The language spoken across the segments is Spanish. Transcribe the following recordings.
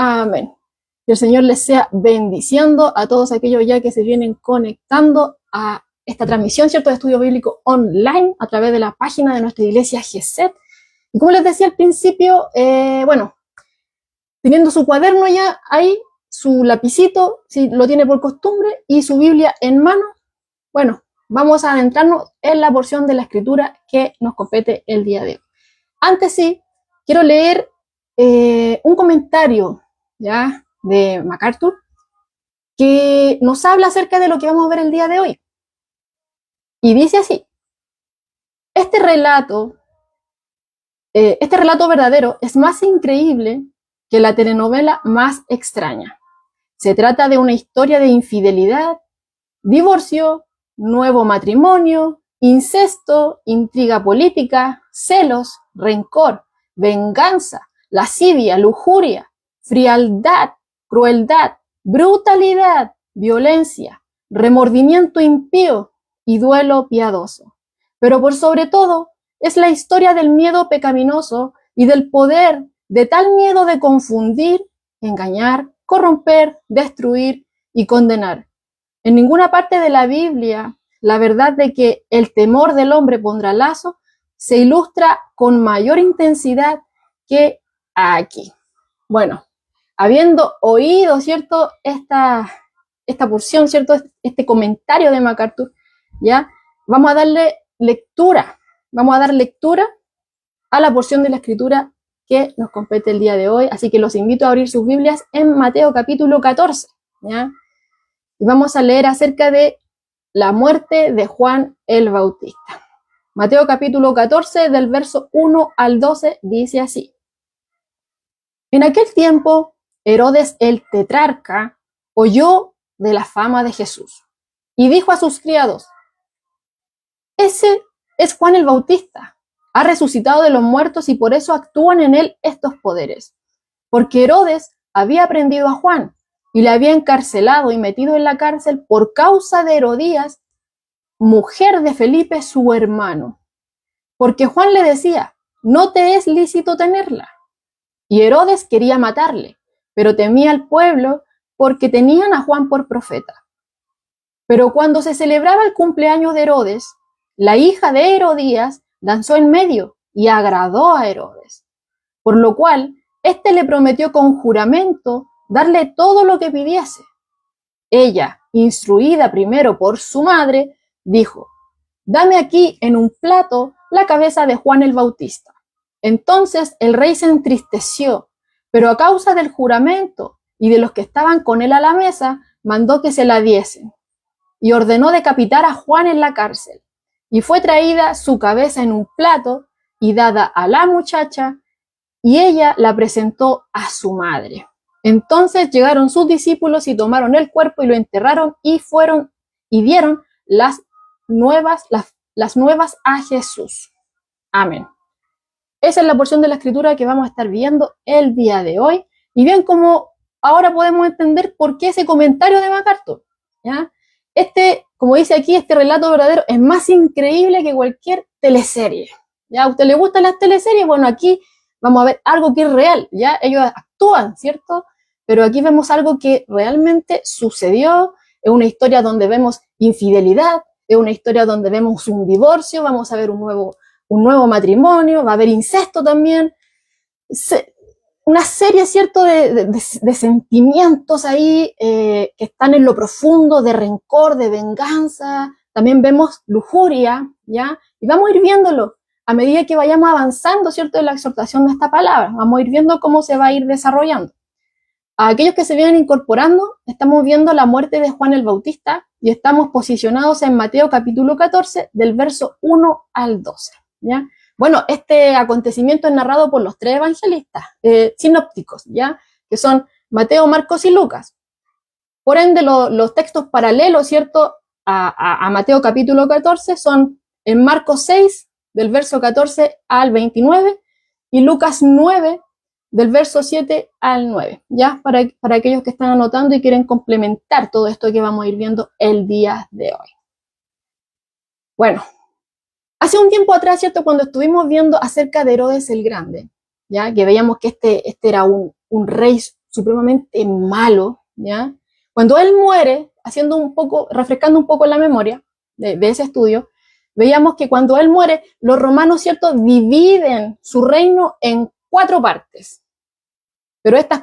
Amén. Que el Señor les sea bendiciendo a todos aquellos ya que se vienen conectando a esta transmisión, ¿cierto?, de estudio bíblico online a través de la página de nuestra iglesia GESET. Y como les decía al principio, bueno, teniendo su cuaderno ya ahí, su lapicito, si lo tiene por costumbre, y su Biblia en mano, bueno, vamos a adentrarnos en la porción de la escritura que nos compete el día de hoy. Antes sí, quiero leer un comentario ya de MacArthur que nos habla acerca de lo que vamos a ver el día de hoy. Y dice así: este relato verdadero es más increíble que la telenovela más extraña. Se trata de una historia de infidelidad, divorcio, nuevo matrimonio, incesto, intriga política, celos, rencor, venganza, lascivia, lujuria, frialdad, crueldad, brutalidad, violencia, remordimiento impío y duelo piadoso. Pero por sobre todo, es la historia del miedo pecaminoso y del poder de tal miedo de confundir, engañar, corromper, destruir y condenar. En ninguna parte de la Biblia la verdad de que el temor del hombre pondrá lazo se ilustra con mayor intensidad que aquí. Bueno, habiendo oído, ¿cierto?, esta porción, ¿cierto?, este comentario de MacArthur, ya vamos a darle lectura, vamos a dar lectura a la porción de la escritura que nos compete el día de hoy. Así que los invito a abrir sus Biblias en Mateo capítulo 14, ¿ya? Y vamos a leer acerca de la muerte de Juan el Bautista. Mateo capítulo 14, del verso 1 al 12, dice así: en aquel tiempo, Herodes el tetrarca oyó de la fama de Jesús y dijo a sus criados: ese es Juan el Bautista, ha resucitado de los muertos y por eso actúan en él estos poderes. Porque Herodes había prendido a Juan y le había encarcelado y metido en la cárcel por causa de Herodías, mujer de Felipe, su hermano. Porque Juan le decía: no te es lícito tenerla. Y Herodes quería matarle, pero temía al pueblo porque tenían a Juan por profeta. Pero cuando se celebraba el cumpleaños de Herodes, la hija de Herodías danzó en medio y agradó a Herodes, por lo cual éste le prometió con juramento darle todo lo que pidiese. Ella, instruida primero por su madre, dijo: dame aquí en un plato la cabeza de Juan el Bautista. Entonces el rey se entristeció, pero a causa del juramento y de los que estaban con él a la mesa, mandó que se la diesen y ordenó decapitar a Juan en la cárcel. Y fue traída su cabeza en un plato y dada a la muchacha, y ella la presentó a su madre. Entonces llegaron sus discípulos y tomaron el cuerpo y lo enterraron y fueron y dieron las nuevas a Jesús. Amén. Esa es la porción de la escritura que vamos a estar viendo el día de hoy. Y bien, como ahora podemos entender por qué ese comentario de MacArthur, ¿ya? Como dice aquí, este relato verdadero es más increíble que cualquier teleserie. ¿Ya? ¿A usted le gustan las teleseries? Bueno, aquí vamos a ver algo que es real, ¿ya? Ellos actúan, ¿cierto? Pero aquí vemos algo que realmente sucedió. Es una historia donde vemos infidelidad, es una historia donde vemos un divorcio, vamos a ver un nuevo matrimonio, va a haber incesto también. Una serie, ¿cierto?, de sentimientos ahí que están en lo profundo, de rencor, de venganza. También vemos lujuria, ¿ya? Y vamos a ir viéndolo a medida que vayamos avanzando, ¿cierto?, en la exhortación de esta palabra. Vamos a ir viendo cómo se va a ir desarrollando. A aquellos que se vienen incorporando, estamos viendo la muerte de Juan el Bautista y estamos posicionados en Mateo capítulo 14, del verso 1 al 12, ¿ya? Bueno, este acontecimiento es narrado por los tres evangelistas sinópticos, ¿ya? Que son Mateo, Marcos y Lucas. Por ende, los textos paralelos, ¿cierto?, a Mateo capítulo 14 son en Marcos 6, del verso 14 al 29, y Lucas 9, del verso 7 al 9, ¿ya? Para aquellos que están anotando y quieren complementar todo esto que vamos a ir viendo el día de hoy. Bueno, hace un tiempo atrás, ¿cierto?, cuando estuvimos viendo acerca de Herodes el Grande, ¿ya?, que veíamos que este era un rey supremamente malo, ¿ya? Cuando él muere, refrescando un poco la memoria de ese estudio, veíamos que cuando él muere, los romanos, ¿cierto?, dividen su reino en 4 partes. Pero estas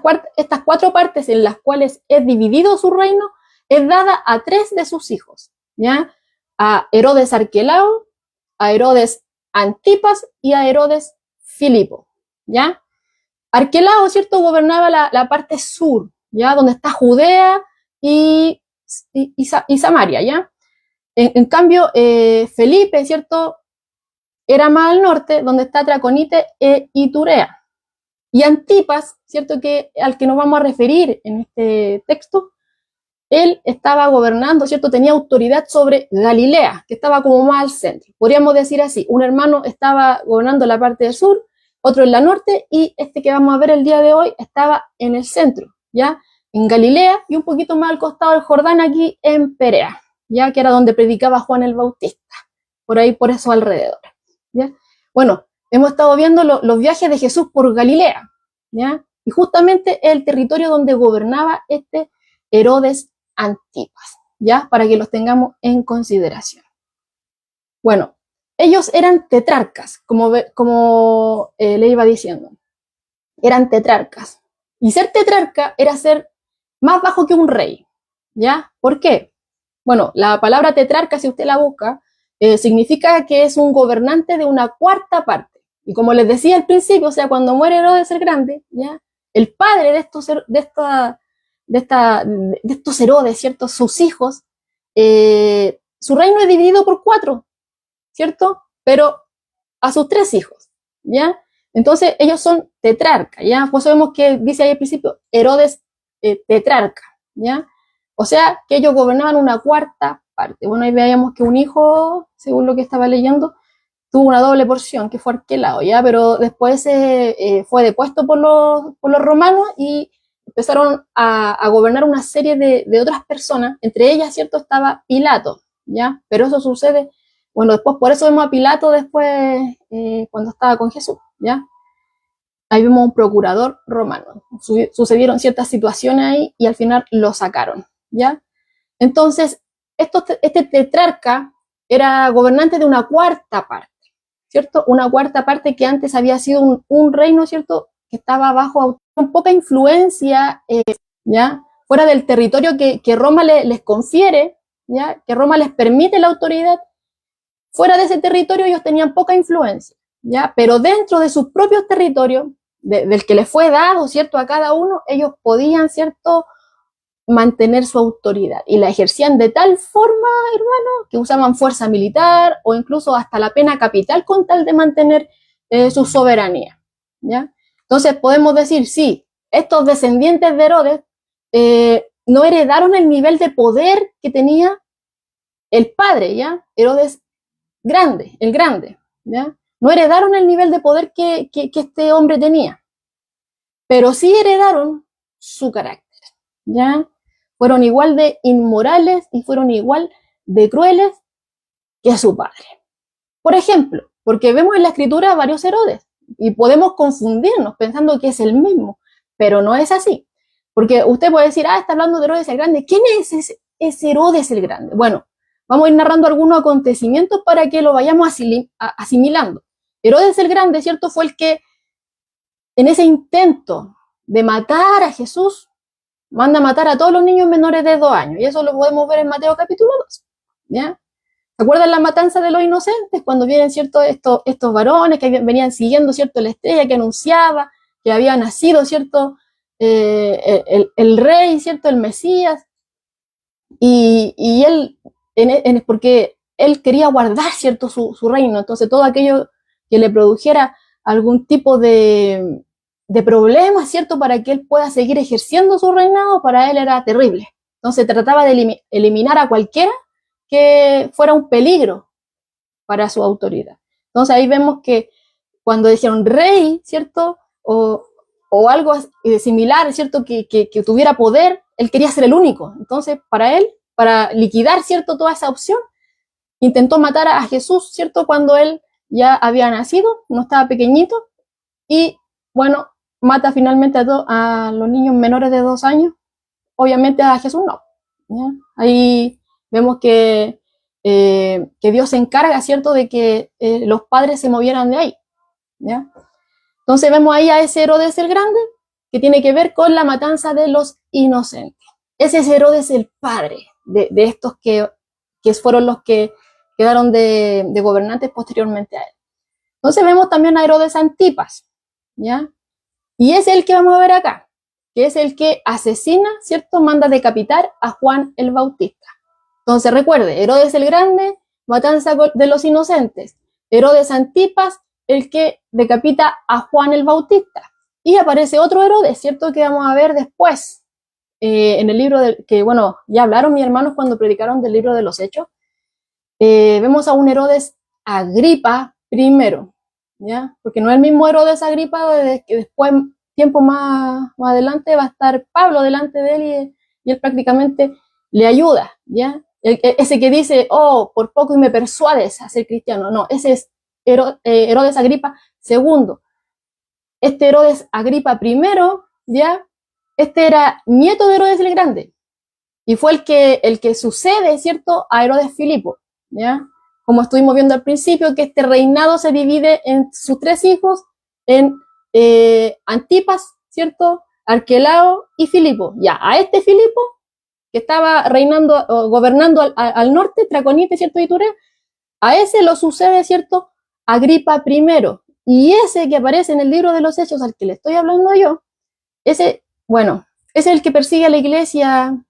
4 partes en las cuales es dividido su reino, es dada a 3 de sus hijos, ¿ya? A Herodes Arquelao, a Herodes Antipas y a Herodes Filipo, ¿ya? Arquelao, ¿cierto?, gobernaba la parte sur, ¿ya? Donde está Judea y Samaria, ¿ya? En cambio, Felipe, ¿cierto?, era más al norte, donde está Traconite e Iturea. Y Antipas, ¿cierto?, que al que nos vamos a referir en este texto, él estaba gobernando, ¿cierto?, tenía autoridad sobre Galilea, que estaba como más al centro. Podríamos decir así, un hermano estaba gobernando la parte del sur, otro en la norte, y este que vamos a ver el día de hoy estaba en el centro, ¿ya? En Galilea y un poquito más al costado del Jordán, aquí en Perea, ¿ya? Que era donde predicaba Juan el Bautista, por ahí, por esos alrededores, ¿ya? Bueno, hemos estado viendo los viajes de Jesús por Galilea, ¿ya? Y justamente el territorio donde gobernaba este Herodes Antipas, ¿ya? Para que los tengamos en consideración. Bueno, ellos eran tetrarcas, como le iba diciendo. Eran tetrarcas. Y ser tetrarca era ser más bajo que un rey, ¿ya? ¿Por qué? Bueno, la palabra tetrarca, si usted la busca, significa que es un gobernante de una 4ª parte. Y como les decía al principio, o sea, cuando muere Herodes el Grande, ¿ya? El padre de estos Herodes, ¿cierto? Sus hijos, su reino es dividido por 4, ¿cierto? Pero a sus 3 hijos, ¿ya? Entonces ellos son tetrarcas, ¿ya? Pues sabemos que dice ahí al principio Herodes tetrarca, ¿ya? O sea, que ellos gobernaban una 4ª parte. Bueno, ahí veíamos que un hijo, según lo que estaba leyendo, tuvo una doble porción, que fue Arquelao, ¿ya? Pero después fue depuesto por los romanos y empezaron a gobernar una serie de otras personas, entre ellas, ¿cierto?, estaba Pilato, ¿ya? Pero eso sucede, bueno, después, por eso vemos a Pilato después, cuando estaba con Jesús, ¿ya? Ahí vemos un procurador romano. Sucedieron ciertas situaciones ahí y al final lo sacaron, ¿ya? Entonces, este tetrarca era gobernante de una 4ª parte, ¿cierto? Una 4ª parte que antes había sido un reino, ¿cierto?, que estaba bajo con poca influencia, ¿ya? Fuera del territorio que Roma les confiere, ¿ya? Que Roma les permite la autoridad. Fuera de ese territorio ellos tenían poca influencia, ¿ya? Pero dentro de sus propios territorios, del que les fue dado, ¿cierto?, a cada uno, ellos podían, ¿cierto?, mantener su autoridad y la ejercían de tal forma, hermano, que usaban fuerza militar o incluso hasta la pena capital con tal de mantener su soberanía, ¿ya? Entonces podemos decir, sí, estos descendientes de Herodes no heredaron el nivel de poder que tenía el padre, ¿ya? Herodes el grande, ¿ya? No heredaron el nivel de poder que este hombre tenía, pero sí heredaron su carácter, ¿ya? Fueron igual de inmorales y fueron igual de crueles que su padre. Por ejemplo, porque vemos en la escritura varios Herodes y podemos confundirnos pensando que es el mismo, pero no es así. Porque usted puede decir, está hablando de Herodes el Grande. ¿Quién es ese Herodes el Grande? Bueno, vamos a ir narrando algunos acontecimientos para que lo vayamos asimilando. Herodes el Grande, ¿cierto?, fue el que en ese intento de matar a Jesús, manda a matar a todos los niños menores de 2 años. Y eso lo podemos ver en Mateo capítulo 2. ¿Ya? ¿Se acuerdan la matanza de los inocentes? Cuando vienen, ¿cierto?, estos varones que venían siguiendo, ¿cierto?, la estrella que anunciaba que había nacido, ¿cierto?, el rey, ¿cierto?, el Mesías. Y él, porque él quería guardar, ¿cierto?, su reino. Entonces todo aquello que le produjera algún tipo de problema, ¿cierto?, para que él pueda seguir ejerciendo su reinado, para él era terrible. Entonces trataba de eliminar a cualquiera que fuera un peligro para su autoridad. Entonces ahí vemos que cuando dijeron rey, ¿cierto?, o algo similar, ¿cierto?, que tuviera poder, él quería ser el único. Entonces para él, para liquidar, ¿cierto?, toda esa opción, intentó matar a Jesús, ¿cierto?, cuando él ya había nacido, no estaba pequeñito, y bueno, mata finalmente a los niños menores de 2 años, obviamente a Jesús no. ¿Ya? Ahí vemos que Dios se encarga, ¿cierto?, de que los padres se movieran de ahí. ¿Ya? Entonces vemos ahí a ese Herodes el Grande, que tiene que ver con la matanza de los inocentes. Ese es Herodes el padre de estos que fueron los que quedaron de gobernantes posteriormente a él. Entonces vemos también a Herodes Antipas, ¿ya? Y es el que vamos a ver acá, que es el que asesina, ¿cierto? Manda decapitar a Juan el Bautista. Entonces recuerde, Herodes el Grande, matanza de los inocentes. Herodes Antipas, el que decapita a Juan el Bautista. Y aparece otro Herodes, ¿cierto? Que vamos a ver después, en el libro que, bueno, ya hablaron mis hermanos cuando predicaron del libro de los Hechos. Vemos a un Herodes Agripa primero, ¿ya? Porque no es el mismo Herodes Agripa, que después, tiempo más adelante, va a estar Pablo delante de él y él prácticamente le ayuda, ¿ya? Ese que dice, oh, por poco y me persuades a ser cristiano. No, ese es Herodes Agripa segundo. Este Herodes Agripa primero, ¿ya? Este era nieto de Herodes el Grande y fue el que sucede, ¿cierto?, a Herodes Filipo, ¿ya? Como estuvimos viendo al principio, que este reinado se divide en sus 3 hijos, en Antipas, ¿cierto?, Arquelao y Filipo. Ya, a este Filipo, que estaba reinando, gobernando al norte, Traconite, ¿cierto?, y Turea, a ese lo sucede, ¿cierto?, Agripa primero. Y ese que aparece en el libro de los Hechos, al que le estoy hablando yo, ese, bueno, es el que persigue a la iglesia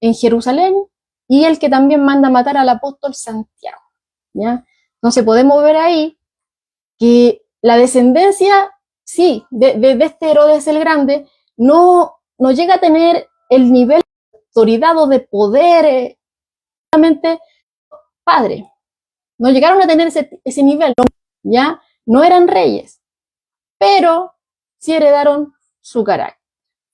en Jerusalén y el que también manda matar al apóstol Santiago, ¿ya? Entonces podemos ver ahí que la descendencia, sí, de este Herodes el Grande, no llega a tener el nivel de autoridad o de poder, solamente padre. No llegaron a tener ese nivel, ¿ya? No eran reyes, pero sí heredaron su carácter.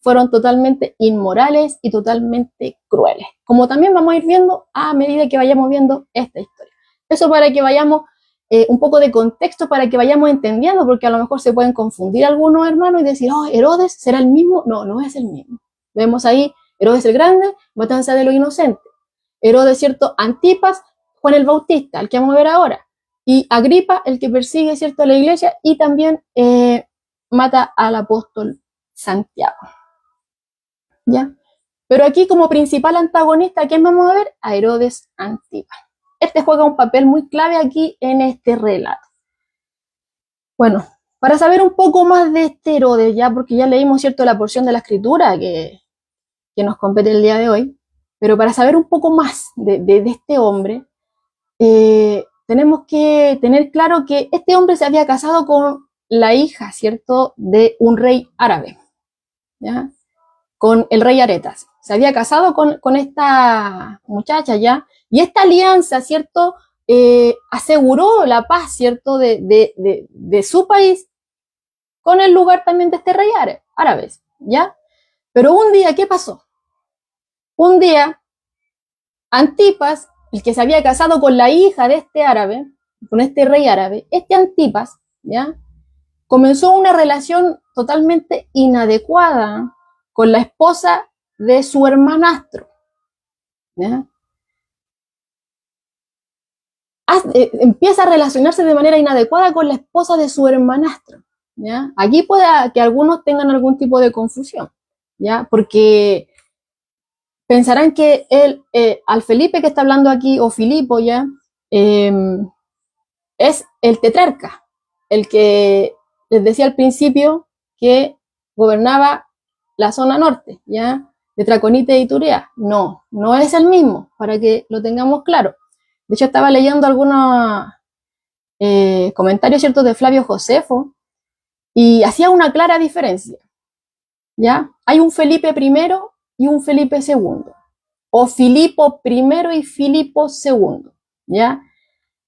Fueron totalmente inmorales y totalmente crueles, como también vamos a ir viendo a medida que vayamos viendo esta historia. Eso para que vayamos un poco de contexto, para que vayamos entendiendo, porque a lo mejor se pueden confundir algunos hermanos y decir, oh, Herodes será el mismo. No, no es el mismo. Vemos ahí Herodes el Grande, matanza de los inocentes. Herodes, ¿cierto?, Antipas, Juan el Bautista, el que vamos a ver ahora. Y Agripa, el que persigue, ¿cierto?, a la iglesia y también mata al apóstol Santiago. ¿Ya? Pero aquí como principal antagonista, ¿a quién vamos a ver? A Herodes Antipas. Este juega un papel muy clave aquí en este relato. Bueno, para saber un poco más de este Herodes, ya porque ya leímos, ¿cierto?, la porción de la escritura que nos compete el día de hoy, pero para saber un poco más de este hombre, tenemos que tener claro que este hombre se había casado con la hija, ¿cierto?, de un rey árabe, ¿ya?, con el rey Aretas. Se había casado con esta muchacha ya, y esta alianza, ¿cierto?, aseguró la paz, ¿cierto?, de su país con el lugar también de este rey árabe, ¿ya? Pero un día, ¿qué pasó? Un día, Antipas, el que se había casado con la hija de este árabe, con este rey árabe, este Antipas, ¿ya?, comenzó una relación totalmente inadecuada con la esposa de su hermanastro, ¿ya? Empieza a relacionarse de manera inadecuada con la esposa de su hermanastro, ¿ya? Aquí puede que algunos tengan algún tipo de confusión, ¿ya? Porque pensarán que al Felipe que está hablando aquí, o Filipo, ¿ya?, es el tetrarca, el que les decía al principio que gobernaba la zona norte, ¿ya?, de Traconite y Turea. No, no es el mismo, para que lo tengamos claro. De hecho, estaba leyendo algunos comentarios, ¿cierto?, de Flavio Josefo, y hacía una clara diferencia, ¿ya? Hay un Felipe primero y un Felipe segundo, o Filipo primero y Filipo segundo, ¿ya?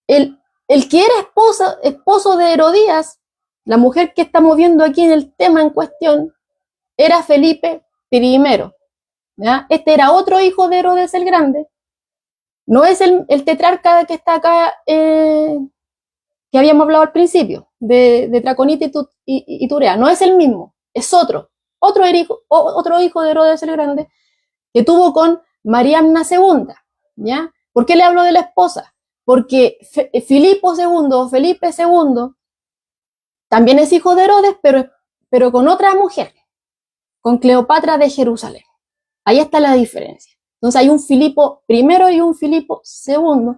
El que era esposo de Herodías, la mujer que estamos viendo aquí en el tema en cuestión, era Felipe primero, ¿ya? Este era otro hijo de Herodes el Grande. No es el tetrarca que está acá, que habíamos hablado al principio, de Traconite y Turea. No es el mismo. es otro hijo de Herodes el Grande, que tuvo con Mariamna II, ¿ya? ¿Por qué le hablo de la esposa? Porque Filipe II, también es hijo de Herodes, pero con otra mujer, con Cleopatra de Jerusalén. Ahí está la diferencia. Entonces hay un Filipo I y un Filipo II,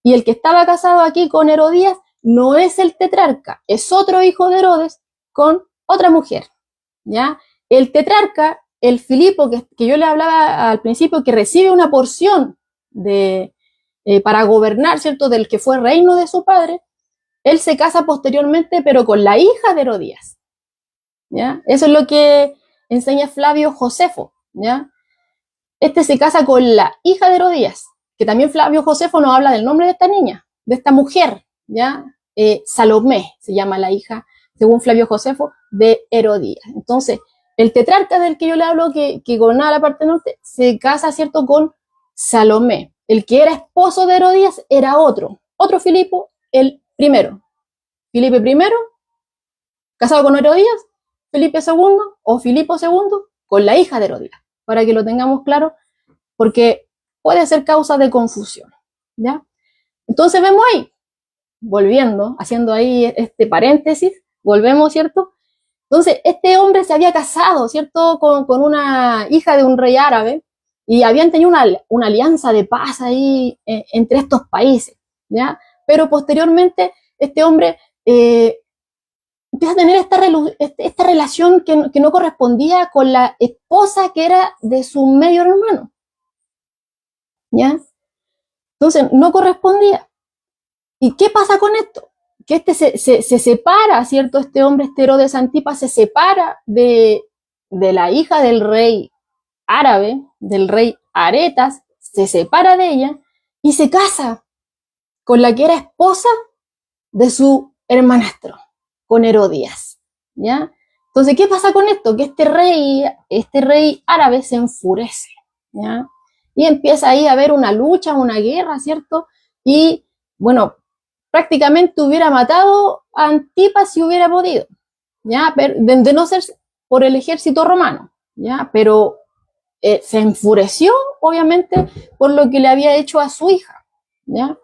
y el que estaba casado aquí con Herodías no es el tetrarca, es otro hijo de Herodes con otra mujer, ¿ya? El tetrarca, el Filipo que yo le hablaba al principio, que recibe una porción para gobernar, ¿cierto?, del que fue reino de su padre, él se casa posteriormente, pero con la hija de Herodías, ¿ya? Eso es lo que enseña Flavio Josefo, ¿ya? Este se casa con la hija de Herodías, que también Flavio Josefo nos habla del nombre de esta niña, de esta mujer, ¿ya? Salomé se llama la hija, según Flavio Josefo, de Herodías. Entonces, el tetrarca del que yo le hablo, que gobernaba la parte norte, se casa, ¿cierto?, con Salomé. El que era esposo de Herodías era otro Filipo, el primero. Filipe I, casado con Herodías, Filipe II o Filipo II con la hija de Herodías, para que lo tengamos claro, porque puede ser causa de confusión, ¿ya? Entonces vemos ahí, volviendo, haciendo ahí este paréntesis, volvemos, ¿cierto? Entonces, este hombre se había casado, ¿cierto?, con una hija de un rey árabe, y habían tenido una alianza de paz ahí entre estos países, ¿ya? Pero posteriormente, este hombre empieza a tener esta relación que no correspondía con la esposa que era de su medio hermano, ¿ya? Entonces, no correspondía. ¿Y qué pasa con esto? Que este se separa, ¿cierto? Este hombre, este Herodes Antipas, se separa de la hija del rey árabe, del rey Aretas, se separa de ella y se casa con la que era esposa de su hermanastro, con Herodías, ¿ya? Entonces, ¿qué pasa con esto? Que este rey árabe se enfurece, ¿ya? Y empieza ahí a haber una lucha, una guerra, ¿cierto? Y, bueno, prácticamente hubiera matado a Antipas si hubiera podido, ¿ya? De no ser por el ejército romano, ¿ya? Pero se enfureció, obviamente, por lo que le había hecho a su hija, ¿ya?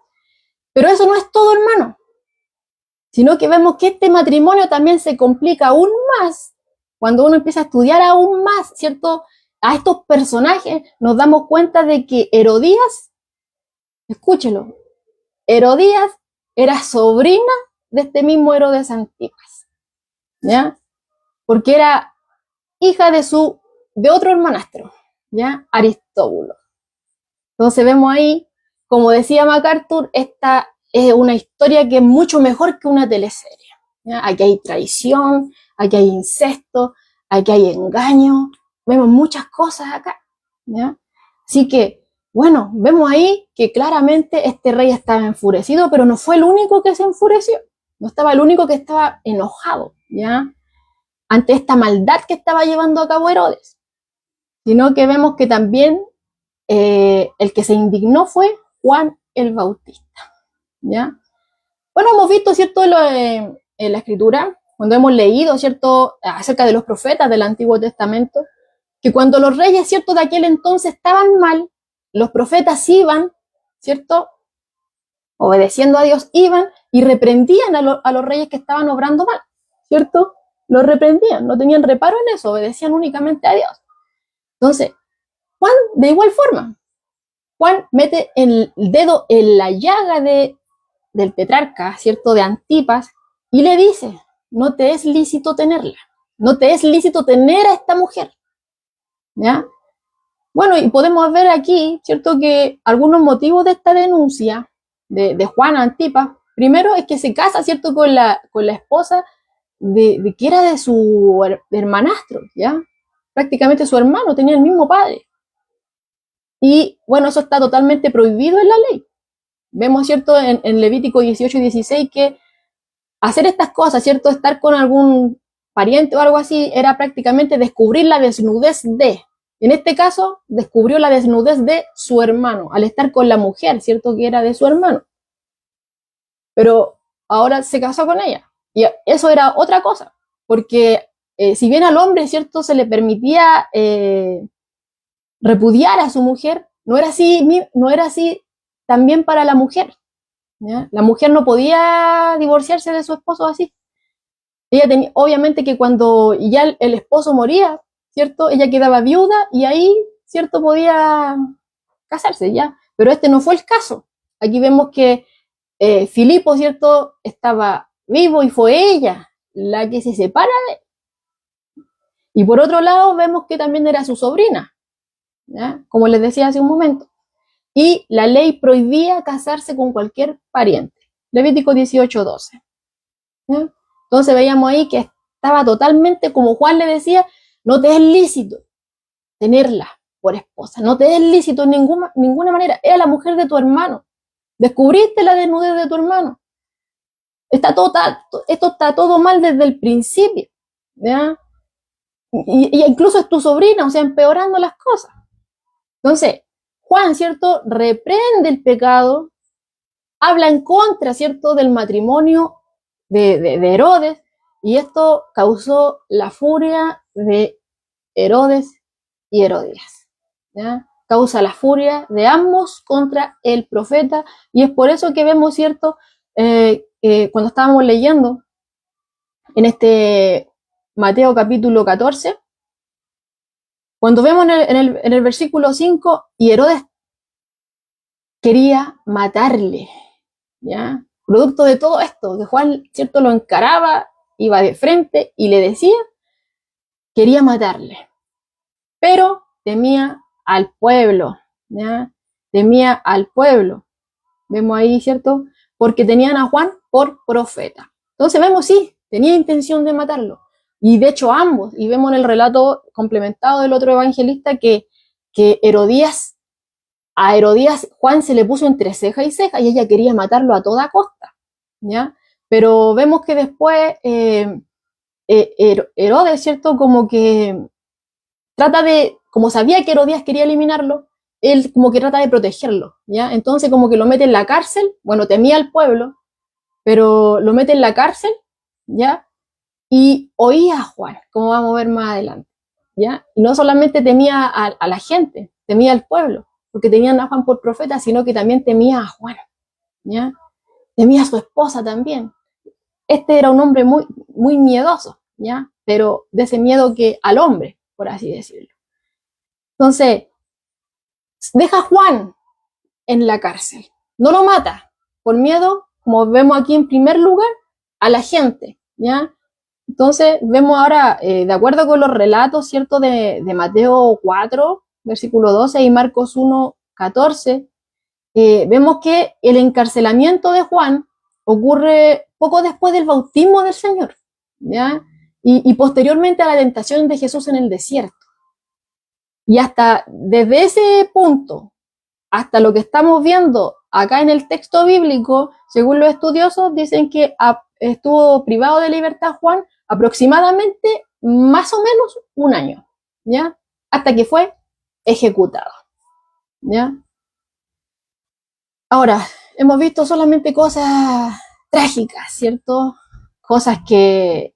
Pero eso no es todo, hermano, sino que vemos que este matrimonio también se complica aún más cuando uno empieza a estudiar aún más, ¿cierto?, a estos personajes, nos damos cuenta de que Herodías, escúchelo, Herodías era sobrina de este mismo Herodes Antipas, ¿ya? Porque era hija de otro hermanastro, ¿ya? Aristóbulo. Entonces vemos ahí, como decía MacArthur, esta es una historia que es mucho mejor que una teleserie, ¿ya? Aquí hay traición, aquí hay incesto, aquí hay engaño, vemos muchas cosas acá, ¿ya? Así que, bueno, vemos ahí que claramente este rey estaba enfurecido, pero no fue el único que se enfureció, no estaba el único que estaba enojado, ¿ya?, ante esta maldad que estaba llevando a cabo Herodes, sino que vemos que también el que se indignó fue Juan el Bautista, ¿ya? Bueno, hemos visto, ¿cierto?, en la Escritura, cuando hemos leído, ¿cierto?, acerca de los profetas del Antiguo Testamento, que cuando los reyes, ¿cierto?, de aquel entonces estaban mal, los profetas iban, ¿cierto?, obedeciendo a Dios, iban y reprendían a los reyes que estaban obrando mal, ¿cierto? Los reprendían, no tenían reparo en eso, obedecían únicamente a Dios. Entonces, Juan, de igual forma, Juan mete el dedo en la llaga del tetrarca, ¿cierto?, de Antipas, y le dice, no te es lícito tenerla, no te es lícito tener a esta mujer, ¿ya? Bueno, y podemos ver aquí, ¿cierto?, que algunos motivos de esta denuncia de Juan a Antipas, primero es que se casa, ¿cierto?, con la esposa de que era de su hermanastro, ¿ya? Prácticamente su hermano, tenía el mismo padre. Y bueno, eso está totalmente prohibido en la ley. Vemos, ¿cierto?, en Levítico 18 y 16 que hacer estas cosas, ¿cierto?, estar con algún pariente o algo así, era prácticamente descubrir la desnudez de. En este caso, descubrió la desnudez de su hermano, al estar con la mujer, ¿cierto?, que era de su hermano. Pero ahora se casó con ella. Y eso era otra cosa, porque si bien al hombre, ¿cierto?, se le permitía repudiar a su mujer, no era así también para la mujer, ¿ya? La mujer no podía divorciarse de su esposo así. Ella tenía, obviamente que cuando ya el esposo moría, ¿cierto?, ella quedaba viuda y ahí, ¿cierto?, podía casarse, ¿ya? Pero este no fue el caso. Aquí vemos que Filipo, ¿cierto?, estaba vivo y fue ella la que se separa de él. Y por otro lado vemos que también era su sobrina, ¿ya?, como les decía hace un momento. Y la ley prohibía casarse con cualquier pariente. Levítico 18:12. ¿Ya? Entonces veíamos ahí que estaba totalmente, como Juan le decía, no te es lícito tenerla por esposa, no te es lícito en ninguna manera. Era la mujer de tu hermano. Descubriste la desnudez de tu hermano. Esto está todo mal desde el principio, ¿ya? Y incluso es tu sobrina, o sea, empeorando las cosas. Entonces, Juan, ¿cierto?, reprende el pecado, habla en contra, ¿cierto?, del matrimonio de Herodes, y esto causó la furia de Herodes y Herodías, ¿ya? Causa la furia de ambos contra el profeta, y es por eso que vemos, ¿cierto?, cuando estábamos leyendo en este Mateo capítulo 14, cuando vemos en el versículo 5, y Herodes quería matarle, ¿ya? Producto de todo esto, que Juan, ¿cierto?, lo encaraba, iba de frente y le decía, quería matarle, pero temía al pueblo, ¿ya? Temía al pueblo. Vemos ahí, ¿cierto?, porque tenían a Juan por profeta. Entonces vemos, sí, tenía intención de matarlo. Y de hecho ambos, y vemos en el relato complementado del otro evangelista que a Herodías Juan se le puso entre ceja y ceja y ella quería matarlo a toda costa, ¿ya? Pero vemos que después Herodes, ¿cierto?, como que como sabía que Herodías quería eliminarlo, él como que trata de protegerlo, ¿ya? Entonces como que lo mete en la cárcel, bueno, temía al pueblo, pero lo mete en la cárcel, ¿ya? Y oía a Juan, como vamos a ver más adelante, ¿ya? Y no solamente temía a la gente, temía al pueblo, porque tenían a Juan por profeta, sino que también temía a Juan, ¿ya? Temía a su esposa también. Este era un hombre muy, muy miedoso, ¿ya? Pero de ese miedo que al hombre, por así decirlo. Entonces, deja a Juan en la cárcel, no lo mata, por miedo, como vemos aquí en primer lugar, a la gente, ¿ya? Entonces, vemos ahora, de acuerdo con los relatos, ¿cierto?, de Mateo 4, versículo 12, y Marcos 1, 14, vemos que el encarcelamiento de Juan ocurre poco después del bautismo del Señor, ¿ya? Y posteriormente a la tentación de Jesús en el desierto. Y hasta desde ese punto, hasta lo que estamos viendo acá en el texto bíblico, según los estudiosos, dicen que estuvo privado de libertad Juan aproximadamente más o menos un año, ¿ya? Hasta que fue ejecutado, ¿ya? Ahora, hemos visto solamente cosas trágicas, ¿cierto? Cosas que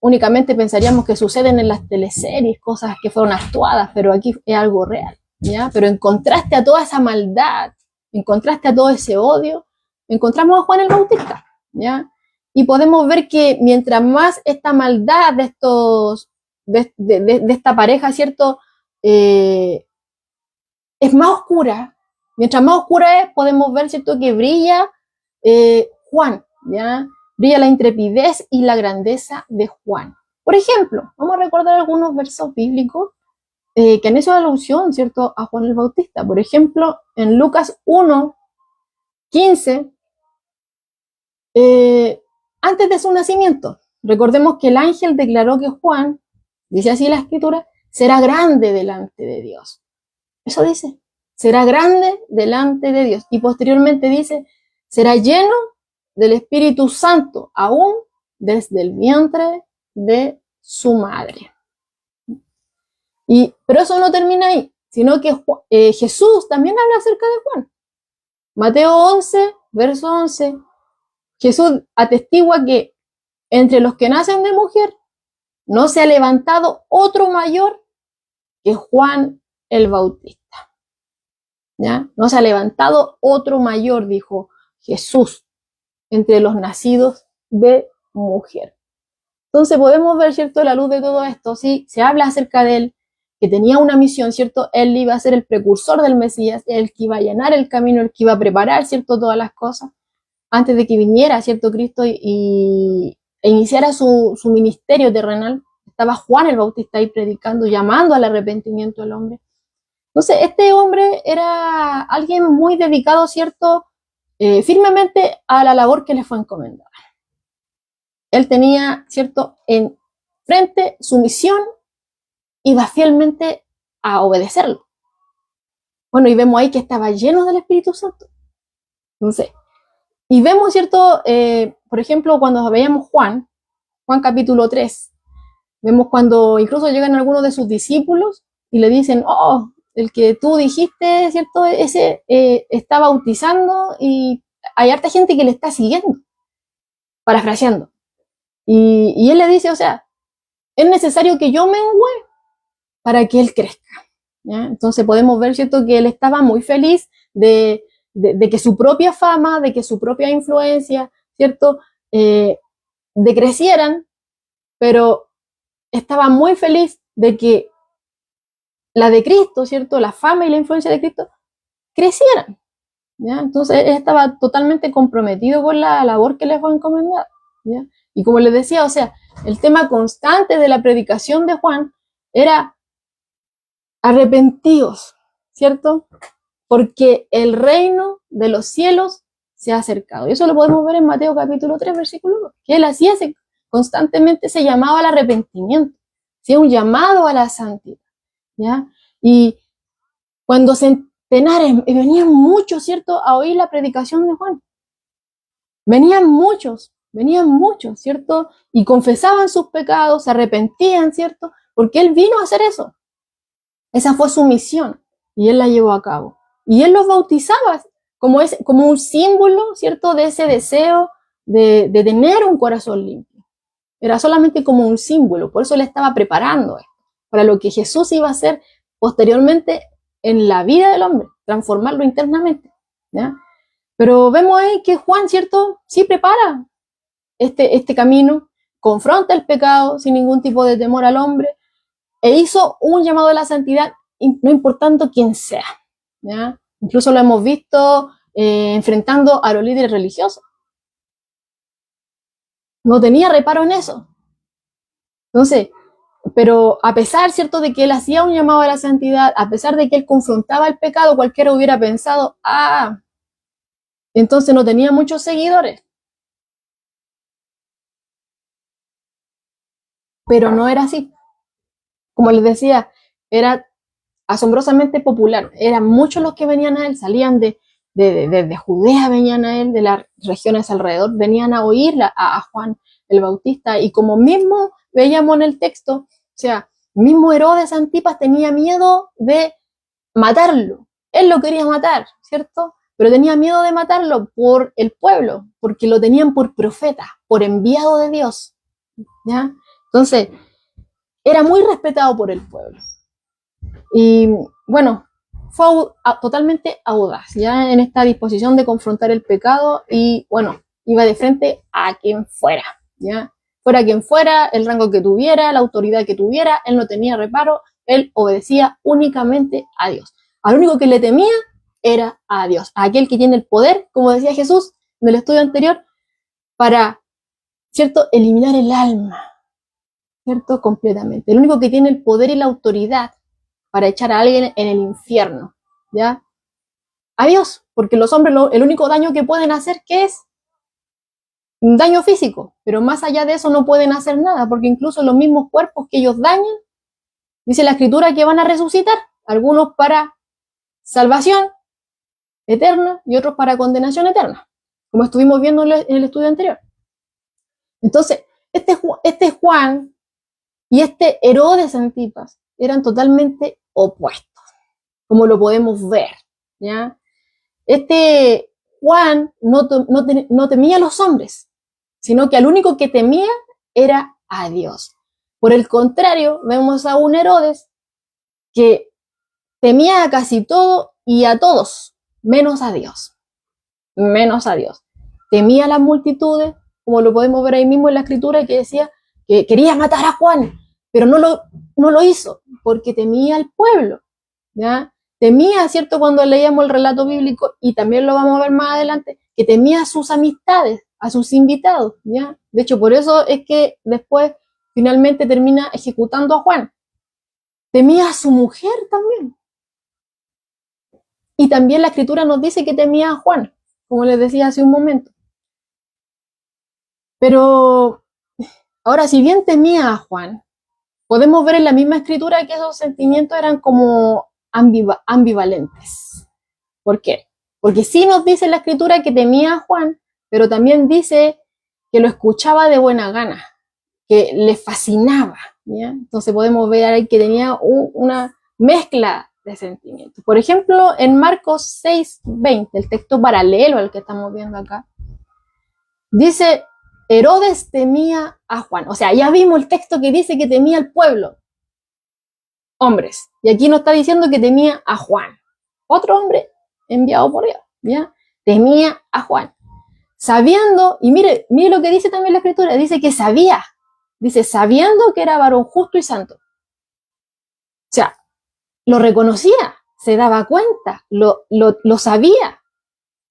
únicamente pensaríamos que suceden en las teleseries, cosas que fueron actuadas, pero aquí es algo real, ¿ya? Pero en contraste a toda esa maldad, en contraste a todo ese odio, encontramos a Juan el Bautista, ¿ya? Y podemos ver que mientras más esta maldad de esta pareja, ¿cierto?, es más oscura. Mientras más oscura es, podemos ver, ¿cierto?, que brilla Juan, ¿ya? Brilla la intrepidez y la grandeza de Juan. Por ejemplo, vamos a recordar algunos versos bíblicos que han hecho alusión, ¿cierto?, a Juan el Bautista. Por ejemplo, en Lucas 1, 15, antes de su nacimiento, recordemos que el ángel declaró que Juan, dice así la escritura, será grande delante de Dios. Eso dice, será grande delante de Dios. Y posteriormente dice, será lleno del Espíritu Santo, aún desde el vientre de su madre. Pero eso no termina ahí, sino que Jesús también habla acerca de Juan. Mateo 11, verso 11, Jesús atestigua que entre los que nacen de mujer no se ha levantado otro mayor que Juan el Bautista. ¿Ya? No se ha levantado otro mayor, dijo Jesús, entre los nacidos de mujer. Entonces podemos ver, ¿cierto?, la luz de todo esto, sí, se habla acerca de él, que tenía una misión, ¿cierto? Él iba a ser el precursor del Mesías, el que iba a llenar el camino, el que iba a preparar, ¿cierto?, todas las cosas, antes de que viniera, ¿cierto?, Cristo e iniciara su ministerio terrenal. Estaba Juan el Bautista ahí predicando, llamando al arrepentimiento del hombre. Entonces, este hombre era alguien muy dedicado, ¿cierto?, firmemente a la labor que le fue encomendada. Él tenía, ¿cierto?, en frente su misión, iba fielmente a obedecerlo. Bueno, y vemos ahí que estaba lleno del Espíritu Santo. Entonces, y vemos, ¿cierto?, por ejemplo, cuando veíamos Juan capítulo 3, vemos cuando incluso llegan algunos de sus discípulos y le dicen, oh, el que tú dijiste, ¿cierto?, ese está bautizando y hay harta gente que le está siguiendo, parafraseando. Y él le dice, o sea, es necesario que yo mengue para que él crezca. ¿Ya? Entonces podemos ver, ¿cierto?, que él estaba muy feliz de que su propia fama, de que su propia influencia, ¿cierto?, decrecieran, pero estaba muy feliz de que la de Cristo, ¿cierto?, la fama y la influencia de Cristo crecieran. ¿Ya? Entonces él estaba totalmente comprometido con la labor que le fue encomendada. ¿Ya? Y como les decía, o sea, el tema constante de la predicación de Juan era arrepentidos, ¿cierto? Porque el reino de los cielos se ha acercado. Y eso lo podemos ver en Mateo capítulo 3, versículo 2, que él hacía constantemente se llamaba al arrepentimiento, ¿sí? Un llamado a la santidad, ¿ya? Y cuando centenares, venían muchos, ¿cierto?, a oír la predicación de Juan. Venían muchos, ¿cierto? Y confesaban sus pecados, se arrepentían, ¿cierto? Porque él vino a hacer eso. Esa fue su misión y él la llevó a cabo. Y él los bautizaba como un símbolo, ¿cierto?, de ese deseo de tener un corazón limpio. Era solamente como un símbolo, por eso él estaba preparando esto, para lo que Jesús iba a hacer posteriormente en la vida del hombre, transformarlo internamente. ¿Ya? Pero vemos ahí que Juan, ¿cierto?, sí prepara este camino, confronta el pecado sin ningún tipo de temor al hombre, e hizo un llamado a la santidad, no importando quién sea. ¿Ya? Incluso lo hemos visto enfrentando a los líderes religiosos. No tenía reparo en eso. Entonces, pero a pesar, ¿cierto?, de que él hacía un llamado a la santidad, a pesar de que él confrontaba el pecado, cualquiera hubiera pensado, entonces no tenía muchos seguidores. Pero no era así. Como les decía, era asombrosamente popular. Eran muchos los que venían a él, salían de Judea, venían a él, de las regiones alrededor, venían a oír a Juan el Bautista. Y como mismo veíamos en el texto, o sea, mismo Herodes Antipas tenía miedo de matarlo. Él lo quería matar, ¿cierto? Pero tenía miedo de matarlo por el pueblo, porque lo tenían por profeta, por enviado de Dios. ¿Ya? Entonces, era muy respetado por el pueblo. Y bueno, fue totalmente audaz, ya en esta disposición de confrontar el pecado y bueno, iba de frente a quien fuera, ya. Fuera quien fuera, el rango que tuviera, la autoridad que tuviera, él no tenía reparo, él obedecía únicamente a Dios. Al único que le temía era a Dios, a aquel que tiene el poder, como decía Jesús en el estudio anterior, para, ¿cierto?, eliminar el alma, ¿cierto?, completamente. El único que tiene el poder y la autoridad para echar a alguien en el infierno, ¿ya? A Dios, porque los hombres el único daño que pueden hacer, ¿qué es? Un daño físico, pero más allá de eso no pueden hacer nada, porque incluso los mismos cuerpos que ellos dañan, dice la Escritura que van a resucitar, algunos para salvación eterna y otros para condenación eterna, como estuvimos viendo en el estudio anterior. Entonces, este Juan y este Herodes Antipas eran totalmente opuestos, como lo podemos ver, ¿ya? Este Juan no temía a los hombres, sino que al único que temía era a Dios. Por el contrario, vemos a un Herodes que temía a casi todo y a todos, menos a Dios. Menos a Dios. Temía a las multitudes, como lo podemos ver ahí mismo en la escritura, que decía que quería matar a Juan, pero no lo hizo, porque temía al pueblo, ¿ya? Temía, ¿cierto? Cuando leíamos el relato bíblico, y también lo vamos a ver más adelante, que temía a sus amistades, a sus invitados, ¿ya? De hecho, por eso es que después finalmente termina ejecutando a Juan. Temía a su mujer también. Y también la escritura nos dice que temía a Juan, como les decía hace un momento. Pero ahora, si bien temía a Juan, podemos ver en la misma escritura que esos sentimientos eran como ambivalentes. ¿Por qué? Porque sí nos dice la escritura que temía a Juan, pero también dice que lo escuchaba de buena gana, que le fascinaba, ¿ya? Entonces podemos ver ahí que tenía una mezcla de sentimientos. Por ejemplo, en Marcos 6:20, el texto paralelo al que estamos viendo acá, dice: Herodes temía a Juan. O sea, ya vimos el texto que dice que temía al pueblo, hombres. Y aquí nos está diciendo que temía a Juan, otro hombre enviado por Dios, ¿ya? Temía a Juan. Sabiendo, y mire lo que dice también la escritura, dice que sabía. Dice, sabiendo que era varón justo y santo. O sea, lo reconocía, se daba cuenta, lo sabía,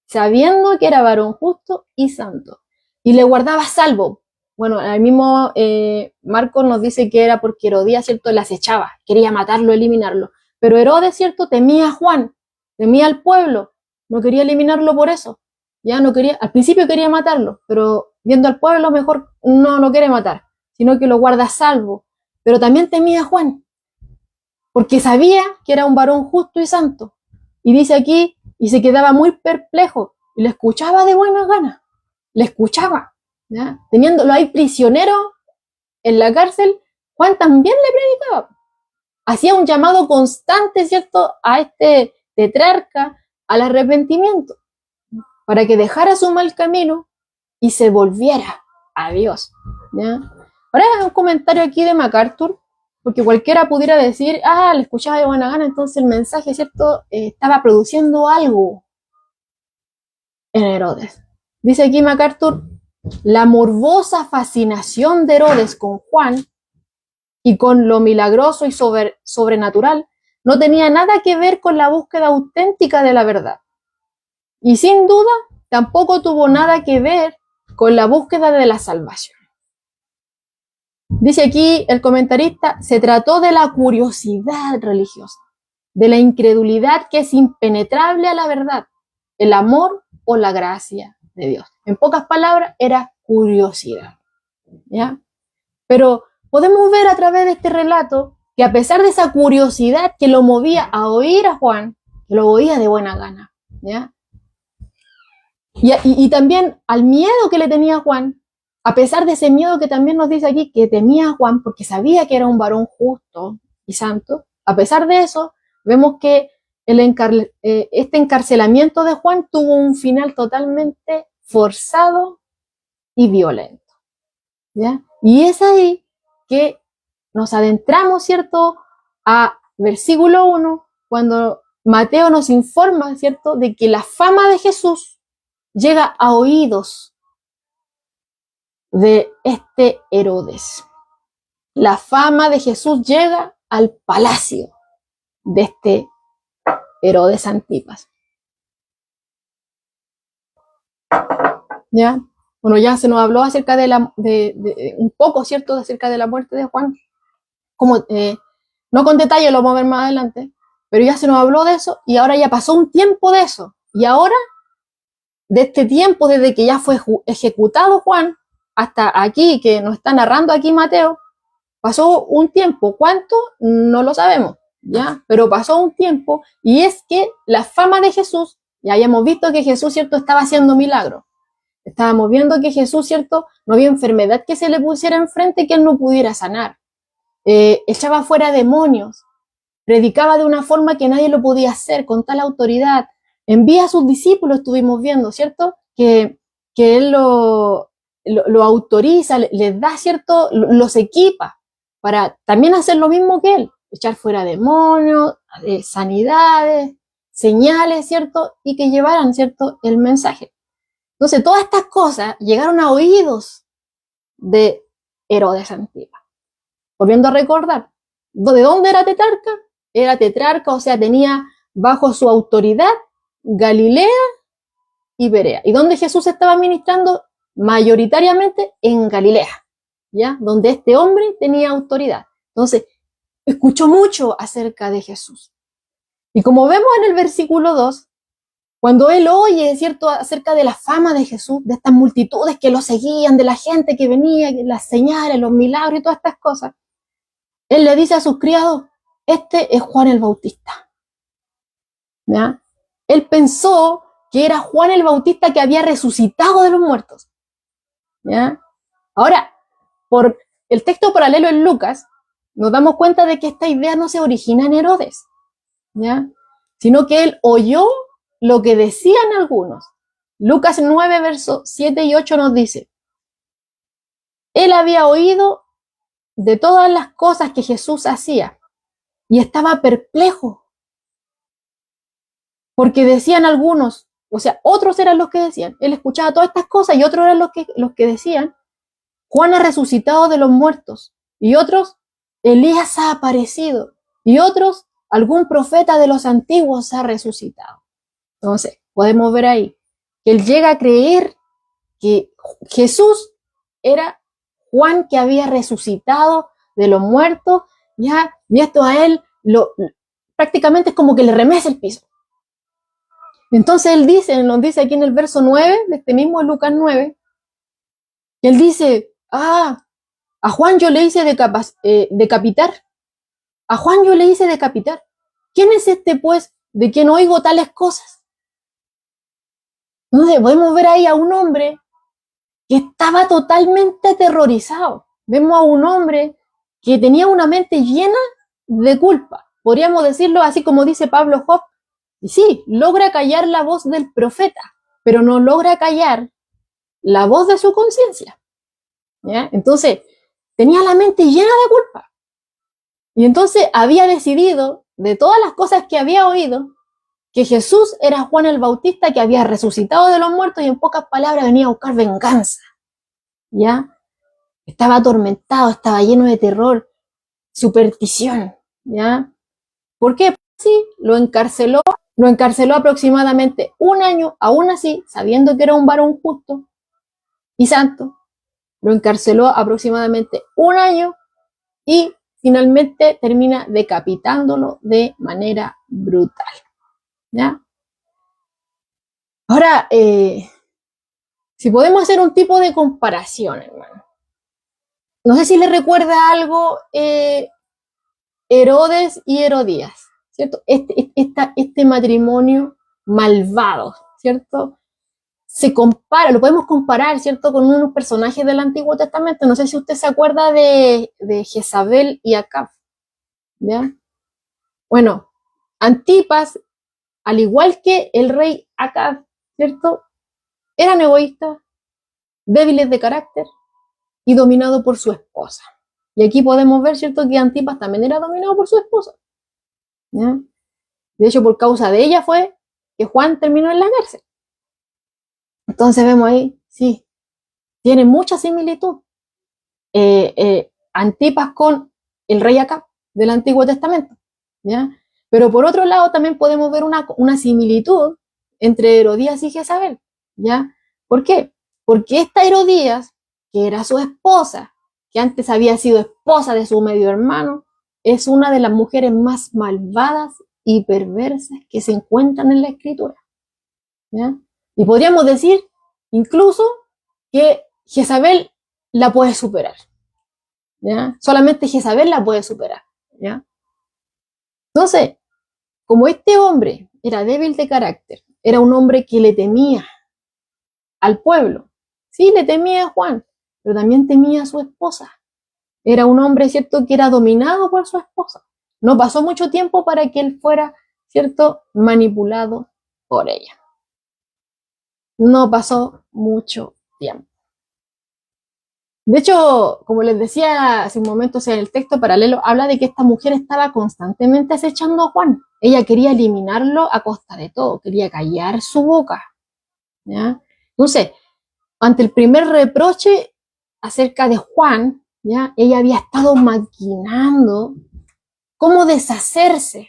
sabiendo que era varón justo y santo. Y le guardaba salvo. Bueno, el mismo Marcos nos dice que era porque Herodías, ¿cierto?, le acechaba, quería matarlo, eliminarlo. Pero Herodes, ¿cierto?, temía a Juan, temía al pueblo, no quería eliminarlo por eso. Ya no quería, al principio quería matarlo, pero viendo al pueblo mejor no lo quiere matar, sino que lo guarda a salvo. Pero también temía a Juan, porque sabía que era un varón justo y santo. Y dice aquí, y se quedaba muy perplejo, y le escuchaba de buena gana, le escuchaba, ¿ya? Teniéndolo ahí prisionero en la cárcel, Juan también le predicaba. Hacía un llamado constante, ¿cierto?, a este tetrarca al arrepentimiento, para que dejara su mal camino y se volviera a Dios, ¿ya? Ahora un comentario aquí de MacArthur, porque cualquiera pudiera decir, le escuchaba de buena gana, entonces el mensaje, ¿cierto?, estaba produciendo algo en Herodes. Dice aquí MacArthur: la morbosa fascinación de Herodes con Juan y con lo milagroso y sobrenatural no tenía nada que ver con la búsqueda auténtica de la verdad. Y sin duda tampoco tuvo nada que ver con la búsqueda de la salvación. Dice aquí el comentarista: se trató de la curiosidad religiosa, de la incredulidad que es impenetrable a la verdad, el amor o la gracia de Dios. En pocas palabras, era curiosidad, ¿ya? Pero podemos ver a través de este relato que a pesar de esa curiosidad que lo movía a oír a Juan, que lo oía de buena gana, ¿ya? Y también al miedo que le tenía Juan, a pesar de ese miedo que también nos dice aquí, que temía a Juan porque sabía que era un varón justo y santo, a pesar de eso, vemos que este encarcelamiento de Juan tuvo un final totalmente forzado y violento, ¿ya? Y es ahí que nos adentramos, ¿cierto?, a versículo 1, cuando Mateo nos informa, ¿cierto?, de que la fama de Jesús llega a oídos de este Herodes. La fama de Jesús llega al palacio de este Herodes Antipas. ¿Ya? Bueno, ya se nos habló acerca de un poco, ¿cierto?, acerca de la muerte de Juan. Como, no con detalle, lo vamos a ver más adelante, pero ya se nos habló de eso y ahora ya pasó un tiempo de eso. Y ahora, de este tiempo, desde que ya fue ejecutado Juan, hasta aquí, que nos está narrando aquí Mateo, pasó un tiempo. ¿Cuánto? No lo sabemos, ¿ya? Pero pasó un tiempo, y es que la fama de Jesús, ya habíamos visto que Jesús, ¿cierto?, estaba haciendo milagros. Estábamos viendo que Jesús, ¿cierto?, no había enfermedad que se le pusiera enfrente que él no pudiera sanar. Echaba fuera demonios, predicaba de una forma que nadie lo podía hacer, con tal autoridad. Envía a sus discípulos, estuvimos viendo, ¿cierto?, que él lo autoriza, les da, ¿cierto?, los equipa para también hacer lo mismo que él, echar fuera demonios, sanidades, señales, ¿cierto? Y que llevaran, ¿cierto?, el mensaje. Entonces, todas estas cosas llegaron a oídos de Herodes Antipas. Volviendo a recordar, ¿de dónde era tetrarca? Era tetrarca, o sea, tenía bajo su autoridad Galilea y Perea. ¿Y dónde Jesús estaba ministrando? Mayoritariamente en Galilea, ¿ya? Donde este hombre tenía autoridad. Entonces, escuchó mucho acerca de Jesús. Y como vemos en el versículo 2, cuando él oye, ¿cierto?, acerca de la fama de Jesús, de estas multitudes que lo seguían, de la gente que venía, las señales, los milagros y todas estas cosas, él le dice a sus criados, este es Juan el Bautista. ¿Ya? Él pensó que era Juan el Bautista que había resucitado de los muertos. ¿Ya? Ahora, por el texto paralelo en Lucas, nos damos cuenta de que esta idea no se origina en Herodes, ¿ya?, sino que él oyó lo que decían algunos. Lucas 9, versos 7 y 8 nos dice, él había oído de todas las cosas que Jesús hacía y estaba perplejo, porque decían algunos, o sea, otros eran los que decían, él escuchaba todas estas cosas y otros eran los que decían, Juan ha resucitado de los muertos, y otros, Elías ha aparecido, y otros, algún profeta de los antiguos ha resucitado. Entonces, podemos ver ahí que él llega a creer que Jesús era Juan que había resucitado de los muertos, ya, y esto a él prácticamente es como que le remece el piso. Entonces él nos dice aquí en el verso 9, de este mismo Lucas 9, que él dice, a Juan yo le hice decapitar, a Juan yo le hice decapitar. ¿Quién es este, pues, de quien oigo tales cosas? Entonces podemos ver ahí a un hombre que estaba totalmente aterrorizado. Vemos a un hombre que tenía una mente llena de culpa. Podríamos decirlo así como dice Pablo Job. Y sí, logra callar la voz del profeta, pero no logra callar la voz de su conciencia. Entonces, tenía la mente llena de culpa. Y entonces había decidido, de todas las cosas que había oído, que Jesús era Juan el Bautista que había resucitado de los muertos y en pocas palabras venía a buscar venganza. ¿Ya? Estaba atormentado, estaba lleno de terror, superstición, ¿ya? ¿Por qué? Sí, lo encarceló aproximadamente un año, aún así, sabiendo que era un varón justo y santo, lo encarceló aproximadamente un año y finalmente termina decapitándolo de manera brutal, ¿ya? Ahora, si podemos hacer un tipo de comparación, hermano. No sé si le recuerda algo Herodes y Herodías, ¿cierto? Este matrimonio malvado, ¿cierto? Se compara, lo podemos comparar, ¿cierto?, con unos personajes del Antiguo Testamento. No sé si usted se acuerda de Jezabel y Acab, ¿ya? Bueno, Antipas, al igual que el rey Acab, ¿cierto?, eran egoístas, débiles de carácter y dominados por su esposa. Y aquí podemos ver, ¿cierto?, que Antipas también era dominado por su esposa, ¿ya? De hecho, por causa de ella fue que Juan terminó en la cárcel. Entonces vemos ahí, sí, tiene mucha similitud Antipas con el rey Acab del Antiguo Testamento, ¿ya? Pero por otro lado también podemos ver una similitud entre Herodías y Jezabel, ¿ya? ¿Por qué? Porque esta Herodías, que era su esposa, que antes había sido esposa de su medio hermano, es una de las mujeres más malvadas y perversas que se encuentran en la Escritura, ¿ya? Y podríamos decir incluso que Jezabel la puede superar, ¿ya? Solamente Jezabel la puede superar, ¿ya? Entonces, como este hombre era débil de carácter, era un hombre que le temía al pueblo, sí, le temía a Juan, pero también temía a su esposa. Era un hombre, ¿cierto?, que era dominado por su esposa. No pasó mucho tiempo para que él fuera, ¿cierto?, manipulado por ella. No pasó mucho tiempo. De hecho, como les decía hace un momento, o sea, el texto paralelo habla de que esta mujer estaba constantemente acechando a Juan. Ella quería eliminarlo a costa de todo, quería callar su boca, ¿ya? Entonces, ante el primer reproche acerca de Juan, ¿ya? Ella había estado maquinando cómo deshacerse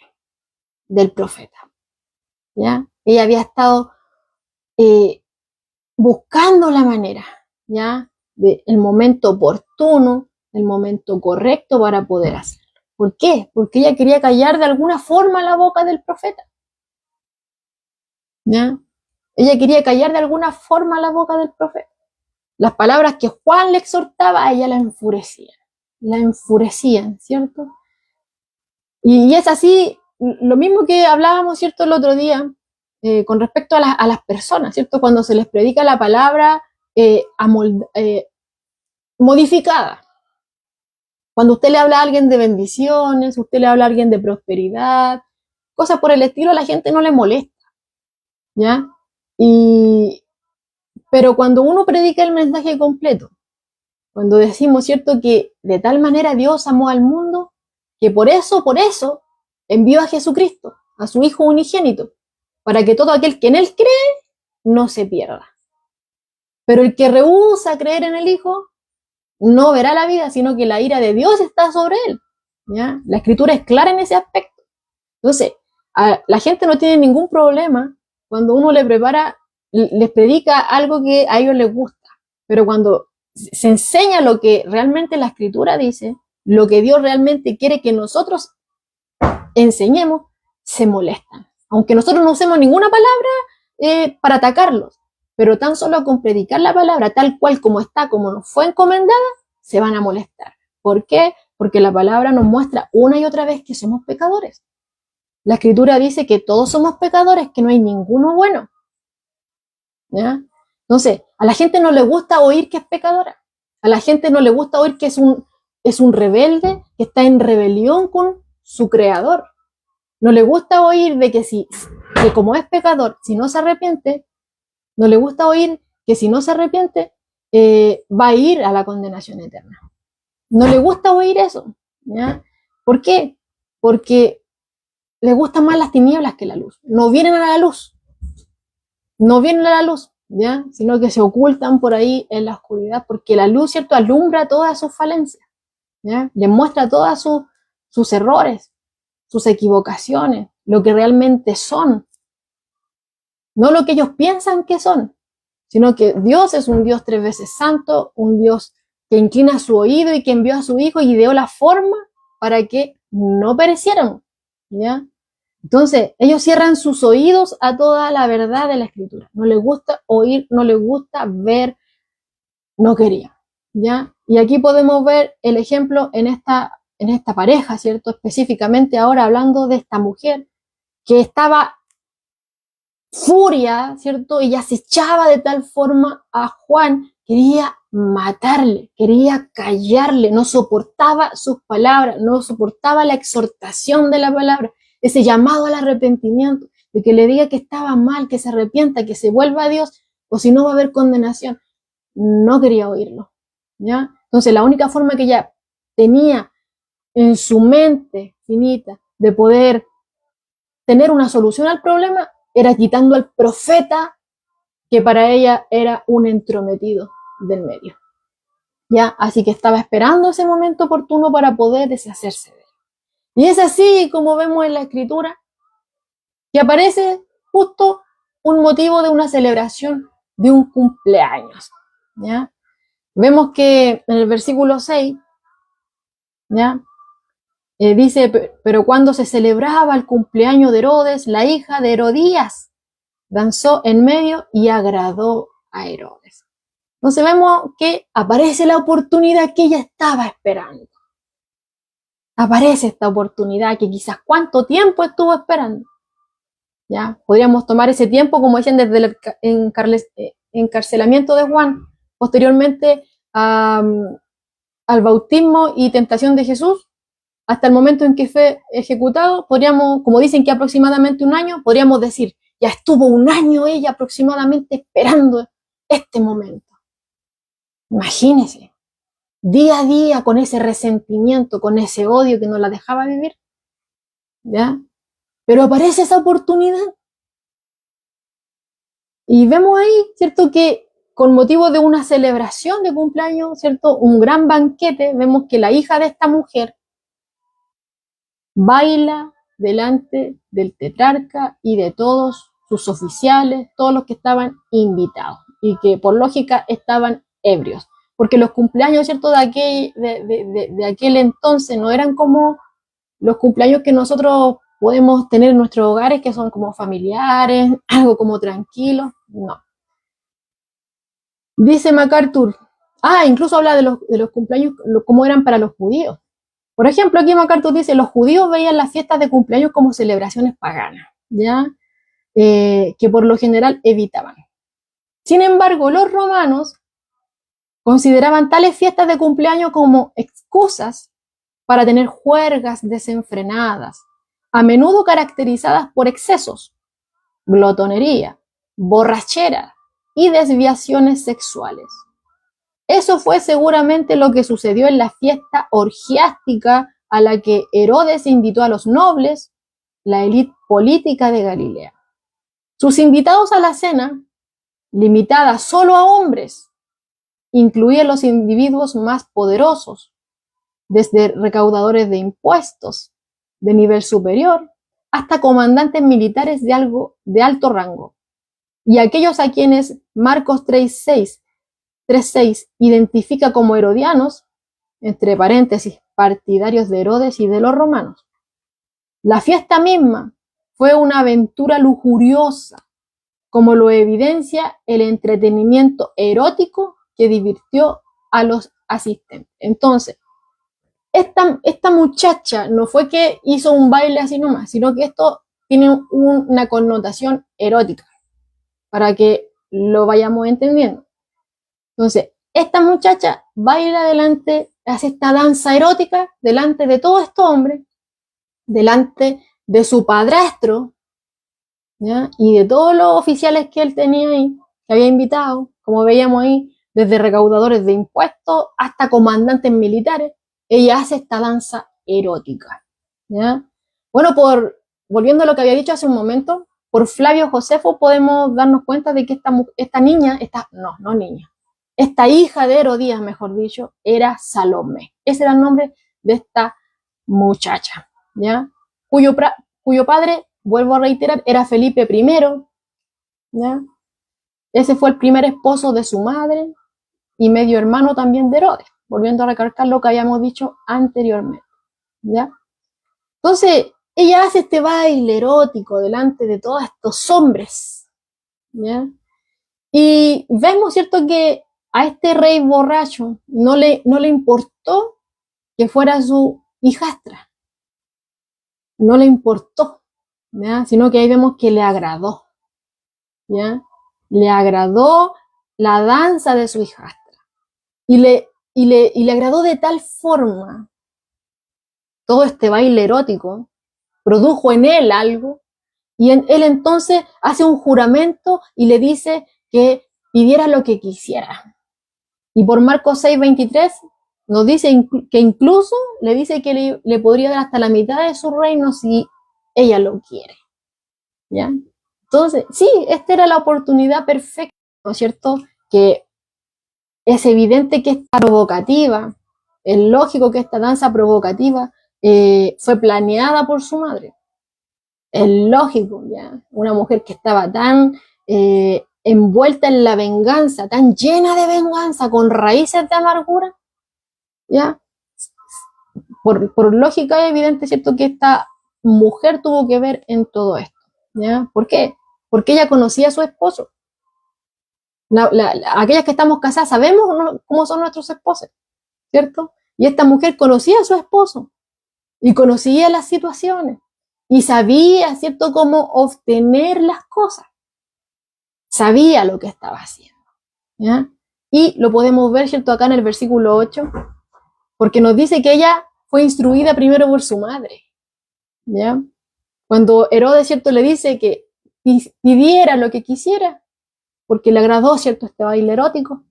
del profeta, ¿ya? Ella había estado buscando la manera, ¿ya? El momento oportuno, el momento correcto para poder hacerlo. ¿Por qué? Porque ella quería callar de alguna forma la boca del profeta, ¿ya? Ella quería callar de alguna forma la boca del profeta. Las palabras que Juan le exhortaba a ella la enfurecían, ¿cierto? Y es así, lo mismo que hablábamos, ¿cierto?, el otro día, con respecto a las personas, ¿cierto? Cuando se les predica la palabra modificada. Cuando usted le habla a alguien de bendiciones, usted le habla a alguien de prosperidad, cosas por el estilo, a la gente no le molesta, ¿ya? Pero cuando uno predica el mensaje completo, cuando decimos, ¿cierto?, que de tal manera Dios amó al mundo, que por eso, envió a Jesucristo, a su Hijo unigénito, para que todo aquel que en Él cree no se pierda. Pero el que rehúsa creer en el Hijo no verá la vida, sino que la ira de Dios está sobre él, ¿ya? La Escritura es clara en ese aspecto. Entonces, la gente no tiene ningún problema cuando uno les predica algo que a ellos les gusta, pero cuando se enseña lo que realmente la Escritura dice, lo que Dios realmente quiere que nosotros enseñemos, se molestan. Aunque nosotros no usemos ninguna palabra para atacarlos, pero tan solo con predicar la palabra tal cual como está, como nos fue encomendada, se van a molestar. ¿Por qué? Porque la palabra nos muestra una y otra vez que somos pecadores. La Escritura dice que todos somos pecadores, que no hay ninguno bueno, ¿ya? Entonces, a la gente no le gusta oír que es pecadora. A la gente no le gusta oír que es un rebelde, que está en rebelión con su creador. No le gusta oír de que como es pecador, si no se arrepiente, no le gusta oír que si no se arrepiente, va a ir a la condenación eterna. No le gusta oír eso, ¿ya? ¿Por qué? Porque le gustan más las tinieblas que la luz. No vienen a la luz, no vienen a la luz, ¿ya? Sino que se ocultan por ahí en la oscuridad, porque la luz, ¿cierto?, alumbra todas sus falencias, ¿ya? Les muestra todos sus errores, sus equivocaciones, lo que realmente son, no lo que ellos piensan que son, sino que Dios es un Dios 3 veces santo, un Dios que inclina su oído y que envió a su Hijo y dio la forma para que no perecieran, ¿ya? Entonces, ellos cierran sus oídos a toda la verdad de la Escritura. No les gusta oír, no les gusta ver, no querían, ¿ya? Y aquí podemos ver el ejemplo en esta pareja, ¿cierto? Específicamente ahora hablando de esta mujer que estaba furia, ¿cierto? Ella acechaba de tal forma a Juan, quería matarle, quería callarle, no soportaba sus palabras, no soportaba la exhortación de la palabra, ese llamado al arrepentimiento, de que le diga que estaba mal, que se arrepienta, que se vuelva a Dios, o si no va a haber condenación. No quería oírlo, ¿ya? Entonces la única forma que ella tenía en su mente finita de poder tener una solución al problema era quitando al profeta que para ella era un entrometido del medio, ¿ya? Así que estaba esperando ese momento oportuno para poder deshacerse de él. Y es así como vemos en la Escritura que aparece justo un motivo de una celebración de un cumpleaños, ¿ya? Vemos que en el versículo 6, ¿ya? Dice, pero cuando se celebraba el cumpleaños de Herodes, la hija de Herodías danzó en medio y agradó a Herodes. Entonces vemos que aparece la oportunidad que ella estaba esperando. Aparece esta oportunidad que quizás cuánto tiempo estuvo esperando. ¿Ya? Podríamos tomar ese tiempo, como dicen, desde el encarcelamiento de Juan, posteriormente al bautismo y tentación de Jesús, hasta el momento en que fue ejecutado, podríamos, como dicen que aproximadamente un año, podríamos decir, ya estuvo un año ella aproximadamente esperando este momento. Imagínense, día a día con ese resentimiento, con ese odio que no la dejaba vivir, ¿ya? Pero aparece esa oportunidad. Y vemos ahí, ¿cierto? Que con motivo de una celebración de cumpleaños, ¿cierto? Un gran banquete, vemos que la hija de esta mujer baila delante del tetrarca y de todos sus oficiales, todos los que estaban invitados y que por lógica estaban ebrios, porque los cumpleaños, ¿cierto? De aquel entonces no eran como los cumpleaños que nosotros podemos tener en nuestros hogares, que son como familiares, algo como tranquilos, no. Dice MacArthur, incluso habla de los cumpleaños, cómo eran para los judíos. Por ejemplo, aquí MacArthur dice, los judíos veían las fiestas de cumpleaños como celebraciones paganas, ¿ya? Que por lo general evitaban. Sin embargo, los romanos consideraban tales fiestas de cumpleaños como excusas para tener juergas desenfrenadas, a menudo caracterizadas por excesos, glotonería, borrachera y desviaciones sexuales. Eso fue seguramente lo que sucedió en la fiesta orgiástica a la que Herodes invitó a los nobles, la élite política de Galilea. Sus invitados a la cena, limitada solo a hombres, incluían los individuos más poderosos, desde recaudadores de impuestos de nivel superior hasta comandantes militares de alto rango, y aquellos a quienes Marcos 3:6 identifica como herodianos, entre paréntesis, partidarios de Herodes y de los romanos. La fiesta misma fue una aventura lujuriosa, como lo evidencia el entretenimiento erótico que divirtió a los asistentes. Entonces, esta muchacha no fue que hizo un baile así nomás, sino que esto tiene una connotación erótica, para que lo vayamos entendiendo. Entonces, esta muchacha baila delante, hace esta danza erótica delante de todos estos hombres, delante de su padrastro, ¿ya? Y de todos los oficiales que él tenía ahí, que había invitado, como veíamos ahí, desde recaudadores de impuestos hasta comandantes militares, ella hace esta danza erótica, ¿ya? Bueno, volviendo a lo que había dicho hace un momento, por Flavio Josefo podemos darnos cuenta de que esta niña, esta hija de Herodías, mejor dicho, era Salomé. Ese era el nombre de esta muchacha, ¿ya? Cuyo padre, vuelvo a reiterar, era Felipe I, ¿ya? Ese fue el primer esposo de su madre y medio hermano también de Herodes, volviendo a recalcar lo que habíamos dicho anteriormente, ¿ya? Entonces, ella hace este baile erótico delante de todos estos hombres, ¿ya? Y vemos, ¿cierto?, que a este rey borracho no le importó que fuera su hijastra, no le importó, ¿ya? Sino que ahí vemos que le agradó, ¿ya? Le agradó la danza de su hijastra y le agradó de tal forma todo este baile erótico, produjo en él algo, y él entonces hace un juramento y le dice que pidiera lo que quisiera. Y por Marcos 6:23 nos dice que incluso le dice que le podría dar hasta la mitad de su reino si ella lo quiere, ¿ya? Entonces, sí, esta era la oportunidad perfecta, ¿no es cierto? Que es evidente que esta provocativa, es lógico que esta danza provocativa fue planeada por su madre. Es lógico, ¿ya? Una mujer que estaba tan envuelta en la venganza, tan llena de venganza, con raíces de amargura, ¿ya? Por lógica es evidente, ¿cierto?, que esta mujer tuvo que ver en todo esto, ¿ya? ¿Por qué? Porque ella conocía a su esposo. Aquellas que estamos casadas sabemos, ¿no?, cómo son nuestros esposos, ¿cierto? Y esta mujer conocía a su esposo y conocía las situaciones y sabía, ¿cierto?, cómo obtener las cosas. Sabía lo que estaba haciendo, ¿ya? Y lo podemos ver, ¿cierto?, acá en el versículo 8, porque nos dice que ella fue instruida primero por su madre, ¿ya? Cuando Herodes, ¿cierto?, le dice que pidiera lo que quisiera, porque le agradó, ¿cierto?, este baile erótico,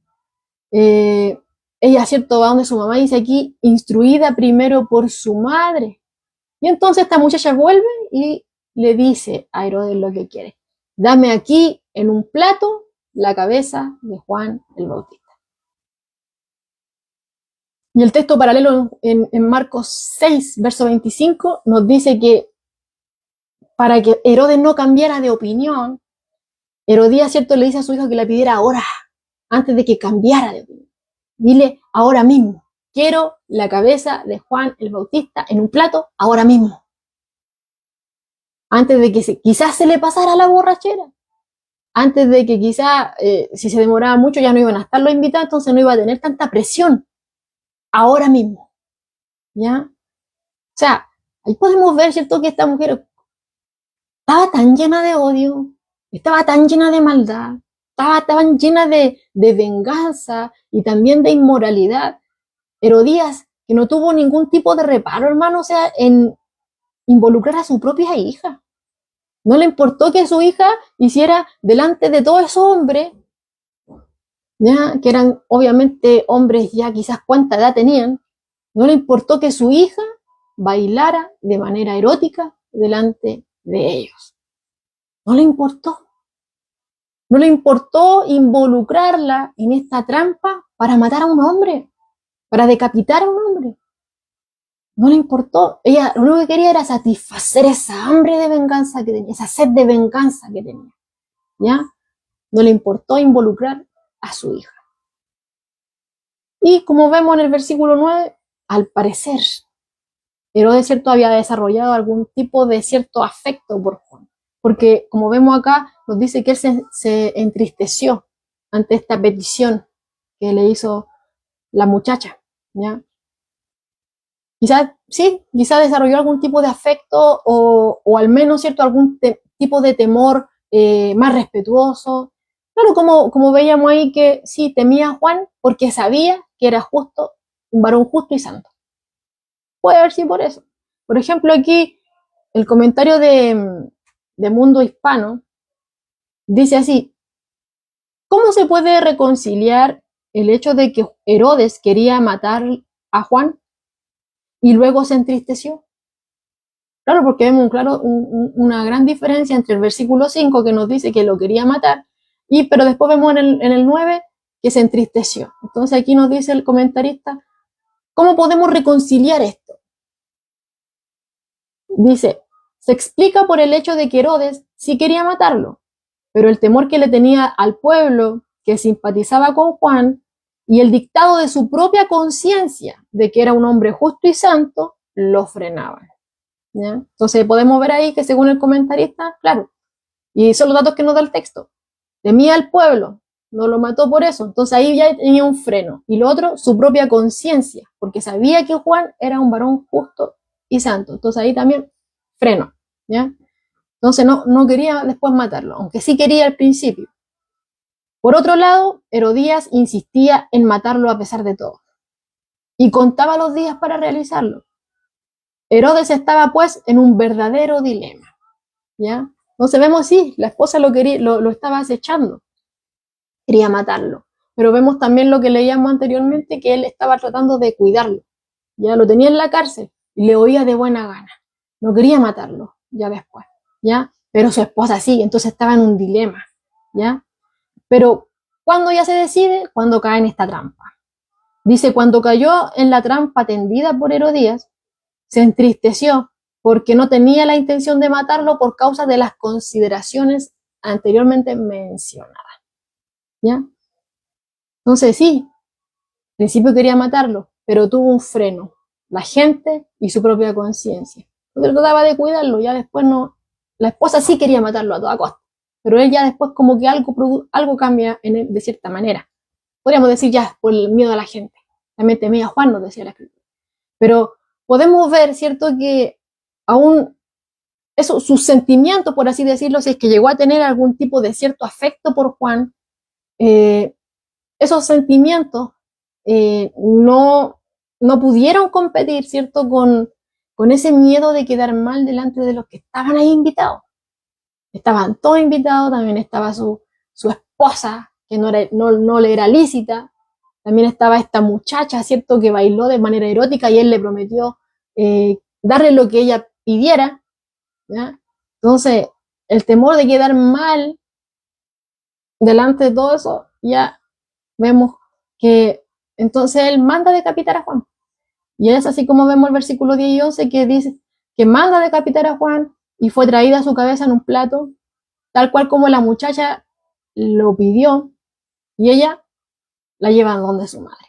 ella, ¿cierto?, va donde su mamá, dice aquí, instruida primero por su madre. Y entonces esta muchacha vuelve y le dice a Herodes lo que quiere. Dame aquí en un plato la cabeza de Juan el Bautista. Y el texto paralelo en Marcos 6, verso 25, nos dice que para que Herodes no cambiara de opinión, Herodías, ¿cierto?, le dice a su hijo que la pidiera ahora, antes de que cambiara de opinión. Dile ahora mismo, quiero la cabeza de Juan el Bautista en un plato ahora mismo. Antes de que quizás se le pasara la borrachera. Antes de que quizás, si se demoraba mucho, ya no iban a estar los invitados, entonces no iba a tener tanta presión. Ahora mismo. ¿Ya? O sea, ahí podemos ver, ¿cierto?, que esta mujer estaba tan llena de odio, estaba tan llena de maldad, estaba tan llena de venganza y también de inmoralidad. Herodías, que no tuvo ningún tipo de reparo, hermano, o sea, en involucrar a su propia hija. No le importó que su hija hiciera delante de todos esos hombres, ya, que eran obviamente hombres ya quizás cuánta edad tenían, no le importó que su hija bailara de manera erótica delante de ellos. No le importó. No le importó involucrarla en esta trampa para matar a un hombre, para decapitar a un hombre. No le importó. Ella lo único que quería era satisfacer esa hambre de venganza que tenía, esa sed de venganza que tenía. ¿Ya? No le importó involucrar a su hija. Y como vemos en el versículo 9, al parecer, Herodes, ¿cierto?, había desarrollado algún tipo de cierto afecto por Juan. Porque, como vemos acá, nos dice que él se entristeció ante esta petición que le hizo la muchacha, ¿ya? Quizás, sí, quizás desarrolló algún tipo de afecto o al menos, ¿cierto?, algún tipo de temor más respetuoso. Claro, como veíamos ahí que sí, temía a Juan porque sabía que era justo, un varón justo y santo. Puede haber sido por eso. Por ejemplo, aquí el comentario de Mundo Hispano dice así: ¿cómo se puede reconciliar el hecho de que Herodes quería matar a Juan y luego se entristeció? Claro, porque vemos una gran diferencia entre el versículo 5 que nos dice que lo quería matar, pero después vemos en el 9 que se entristeció. Entonces aquí nos dice el comentarista, ¿cómo podemos reconciliar esto? Dice, se explica por el hecho de que Herodes sí quería matarlo, pero el temor que le tenía al pueblo que simpatizaba con Juan y el dictado de su propia conciencia de que era un hombre justo y santo, lo frenaban. ¿Ya? Entonces podemos ver ahí que según el comentarista, claro, y son los datos que nos da el texto, temía al pueblo, no lo mató por eso, entonces ahí ya tenía un freno. Y lo otro, su propia conciencia, porque sabía que Juan era un varón justo y santo, entonces ahí también freno, ¿ya? Entonces no quería después matarlo, aunque sí quería al principio. Por otro lado, Herodías insistía en matarlo a pesar de todo, y contaba los días para realizarlo. Herodes estaba pues en un verdadero dilema, ¿ya? Entonces vemos, sí, la esposa lo estaba acechando, quería matarlo, pero vemos también lo que leíamos anteriormente, que él estaba tratando de cuidarlo, ya lo tenía en la cárcel y le oía de buena gana, no quería matarlo, ya después, ¿ya? Pero su esposa sí, entonces estaba en un dilema, ¿ya? Pero ¿cuándo ya se decide? Cuando cae en esta trampa. Dice, cuando cayó en la trampa tendida por Herodías, se entristeció porque no tenía la intención de matarlo por causa de las consideraciones anteriormente mencionadas. ¿Ya? Entonces sí, al principio quería matarlo, pero tuvo un freno, la gente y su propia conciencia. Entonces trataba de cuidarlo, ya después no, la esposa sí quería matarlo a toda costa, pero él ya después como que algo cambia en él de cierta manera. Podríamos decir ya por el miedo a la gente. También temía a Juan, nos decía la escritura. Pero podemos ver, ¿cierto?, que aún eso, sus sentimientos, por así decirlo, si es que llegó a tener algún tipo de cierto afecto por Juan, esos sentimientos no pudieron competir, ¿cierto?, con ese miedo de quedar mal delante de los que estaban ahí invitados. Estaban todos invitados, también estaba su esposa, que no le era lícita, también estaba esta muchacha, ¿cierto?, que bailó de manera erótica y él le prometió darle lo que ella pidiera, ¿ya? Entonces, el temor de quedar mal delante de todo eso, ya vemos que entonces él manda decapitar a Juan. Y es así como vemos el versículo 10 y 11 que dice que manda decapitar a Juan y fue traída su cabeza en un plato, tal cual como la muchacha lo pidió, y ella la lleva donde su madre.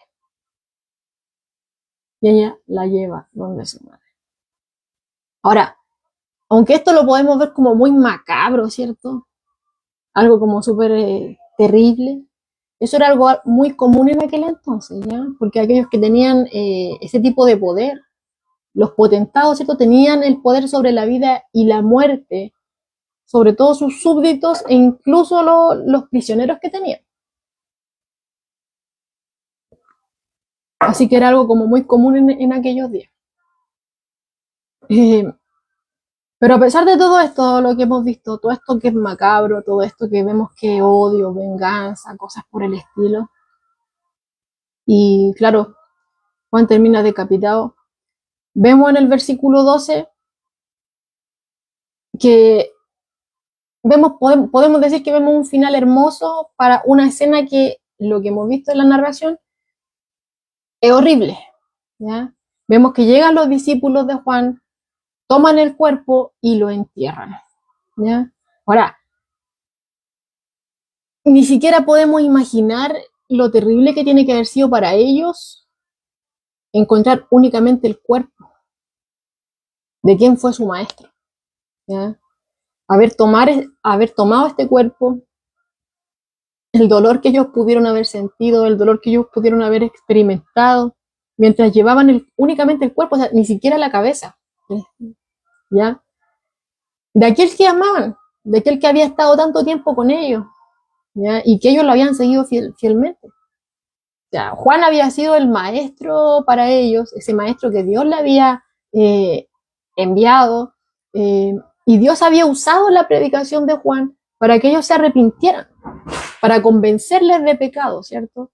Y ella la lleva donde su madre. Ahora, aunque esto lo podemos ver como muy macabro, ¿cierto? Algo como súper terrible. Eso era algo muy común en aquel entonces, ¿ya? Porque aquellos que tenían ese tipo de poder, los potentados, ¿cierto?, tenían el poder sobre la vida y la muerte, sobre todo sus súbditos e incluso los prisioneros que tenían. Así que era algo como muy común en aquellos días. Pero a pesar de todo esto, lo que hemos visto, todo esto que es macabro, todo esto que vemos que odio, venganza, cosas por el estilo, y claro, Juan termina decapitado, vemos en el versículo 12 que podemos decir que vemos un final hermoso para una escena que lo que hemos visto en la narración es horrible, ¿ya? Vemos que llegan los discípulos de Juan, toman el cuerpo y lo entierran, ¿ya? Ahora, ni siquiera podemos imaginar lo terrible que tiene que haber sido para ellos encontrar únicamente el cuerpo de quién fue su maestro, ¿ya? Haber tomado este cuerpo, el dolor que ellos pudieron haber sentido, el dolor que ellos pudieron haber experimentado, mientras llevaban únicamente el cuerpo, o sea, ni siquiera la cabeza, ¿ya? De aquel que amaban, de aquel que había estado tanto tiempo con ellos, ¿ya? Y que ellos lo habían seguido fielmente. O sea, Juan había sido el maestro para ellos, ese maestro que Dios le había enviado, y Dios había usado la predicación de Juan para que ellos se arrepintieran, para convencerles de pecado, ¿cierto?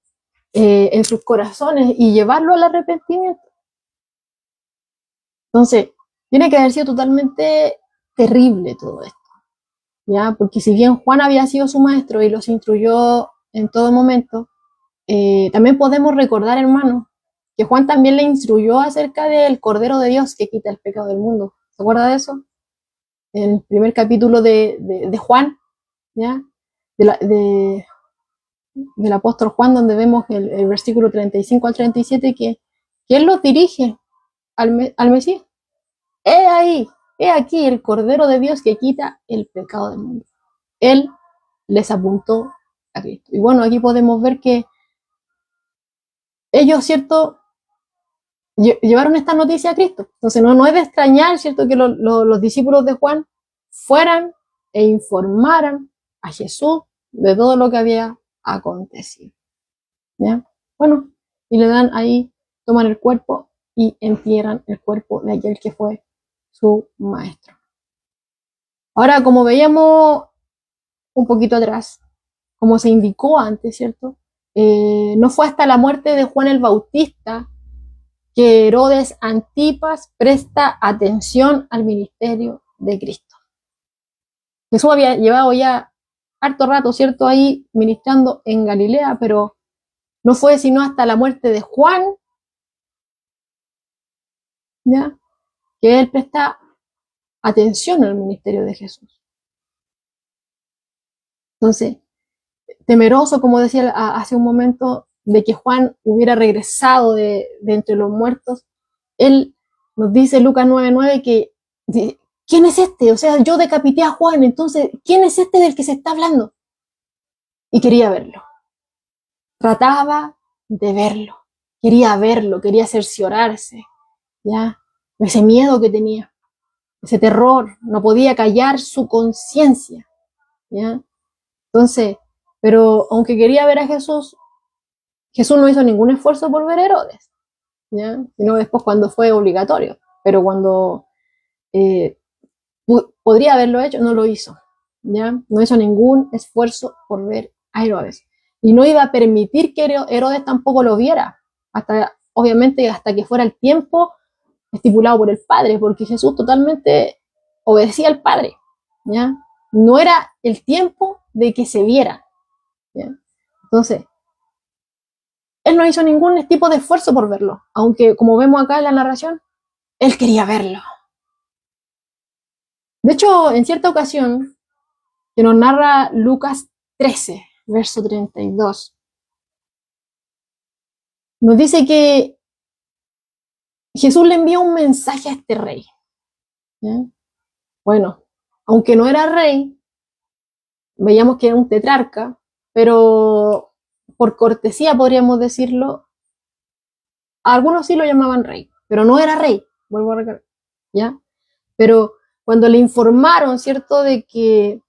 En sus corazones y llevarlo al arrepentimiento. Entonces, tiene que haber sido totalmente terrible todo esto, ¿ya? Porque si bien Juan había sido su maestro y los instruyó en todo momento, también podemos recordar, hermanos, que Juan también le instruyó acerca del Cordero de Dios que quita el pecado del mundo. ¿Se acuerda de eso? En el primer capítulo de Juan, ¿ya? Del apóstol Juan, donde vemos el versículo 35 al 37, que él los dirige al Mesías. He ahí, he aquí el Cordero de Dios que quita el pecado del mundo. Él les apuntó a Cristo. Y bueno, aquí podemos ver que ellos, ¿cierto?, llevaron esta noticia a Cristo. Entonces no es de extrañar, ¿cierto?, que los discípulos de Juan fueran e informaran a Jesús de todo lo que había acontecido, ¿ya? Bueno, y le dan ahí, toman el cuerpo y entierran el cuerpo de aquel que fue su maestro. Ahora, como veíamos un poquito atrás, como se indicó antes, ¿cierto? No fue hasta la muerte de Juan el Bautista que Herodes Antipas presta atención al ministerio de Cristo. Jesús había llevado ya harto rato, ¿cierto?, ahí ministrando en Galilea, pero no fue sino hasta la muerte de Juan, ¿ya?, que él presta atención al ministerio de Jesús. Entonces, temeroso, como decía hace un momento, de que Juan hubiera regresado de entre los muertos, él nos dice Lucas 9:9 que ¿quién es este? O sea, yo decapité a Juan, entonces, ¿quién es este del que se está hablando? Y quería verlo. Trataba de verlo, quería cerciorarse, ¿ya? Ese miedo que tenía, ese terror, no podía callar su conciencia, ¿ya? Entonces, pero aunque quería ver a Jesús, Jesús no hizo ningún esfuerzo por ver a Herodes, ¿ya? Sino después cuando fue obligatorio, pero cuando podría haberlo hecho, no lo hizo, ¿ya? No hizo ningún esfuerzo por ver a Herodes. y no iba a permitir que Herodes tampoco lo viera, obviamente hasta que fuera el tiempo estipulado por el Padre, porque Jesús totalmente obedecía al Padre, ¿ya? No era el tiempo de que se viera, ¿ya? Entonces, él no hizo ningún tipo de esfuerzo por verlo, aunque como vemos acá en la narración, él quería verlo. De hecho, en cierta ocasión, que nos narra Lucas 13, verso 32, nos dice que Jesús le envió un mensaje a este rey, ¿ya? Bueno, aunque no era rey, veíamos que era un tetrarca, pero por cortesía podríamos decirlo, algunos sí lo llamaban rey, pero no era rey, vuelvo a recalcar, ¿ya? Pero cuando le informaron, ¿cierto?, de que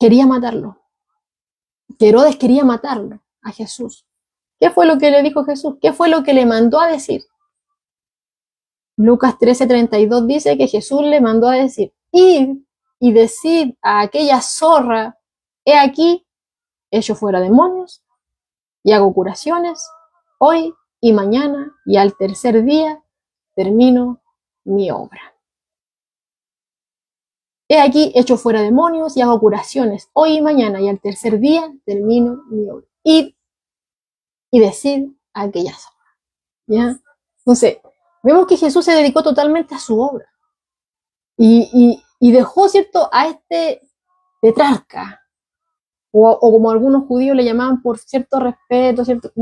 quería matarlo, que Herodes quería matarlo a Jesús, ¿qué fue lo que le dijo Jesús? ¿Qué fue lo que le mandó a decir? Lucas 13:32 dice que Jesús le mandó a decir: id y decid a aquella zorra, he aquí, echo fuera demonios y hago curaciones hoy y mañana, y al tercer día termino mi obra. He aquí, echo fuera demonios y hago curaciones hoy y mañana, y al tercer día termino mi obra. Id y decid a aquella zorra, ¿ya? Entonces, vemos que Jesús se dedicó totalmente a su obra y dejó, ¿cierto?, a este tetrarca, o como algunos judíos le llamaban por cierto respeto, ¿cierto?,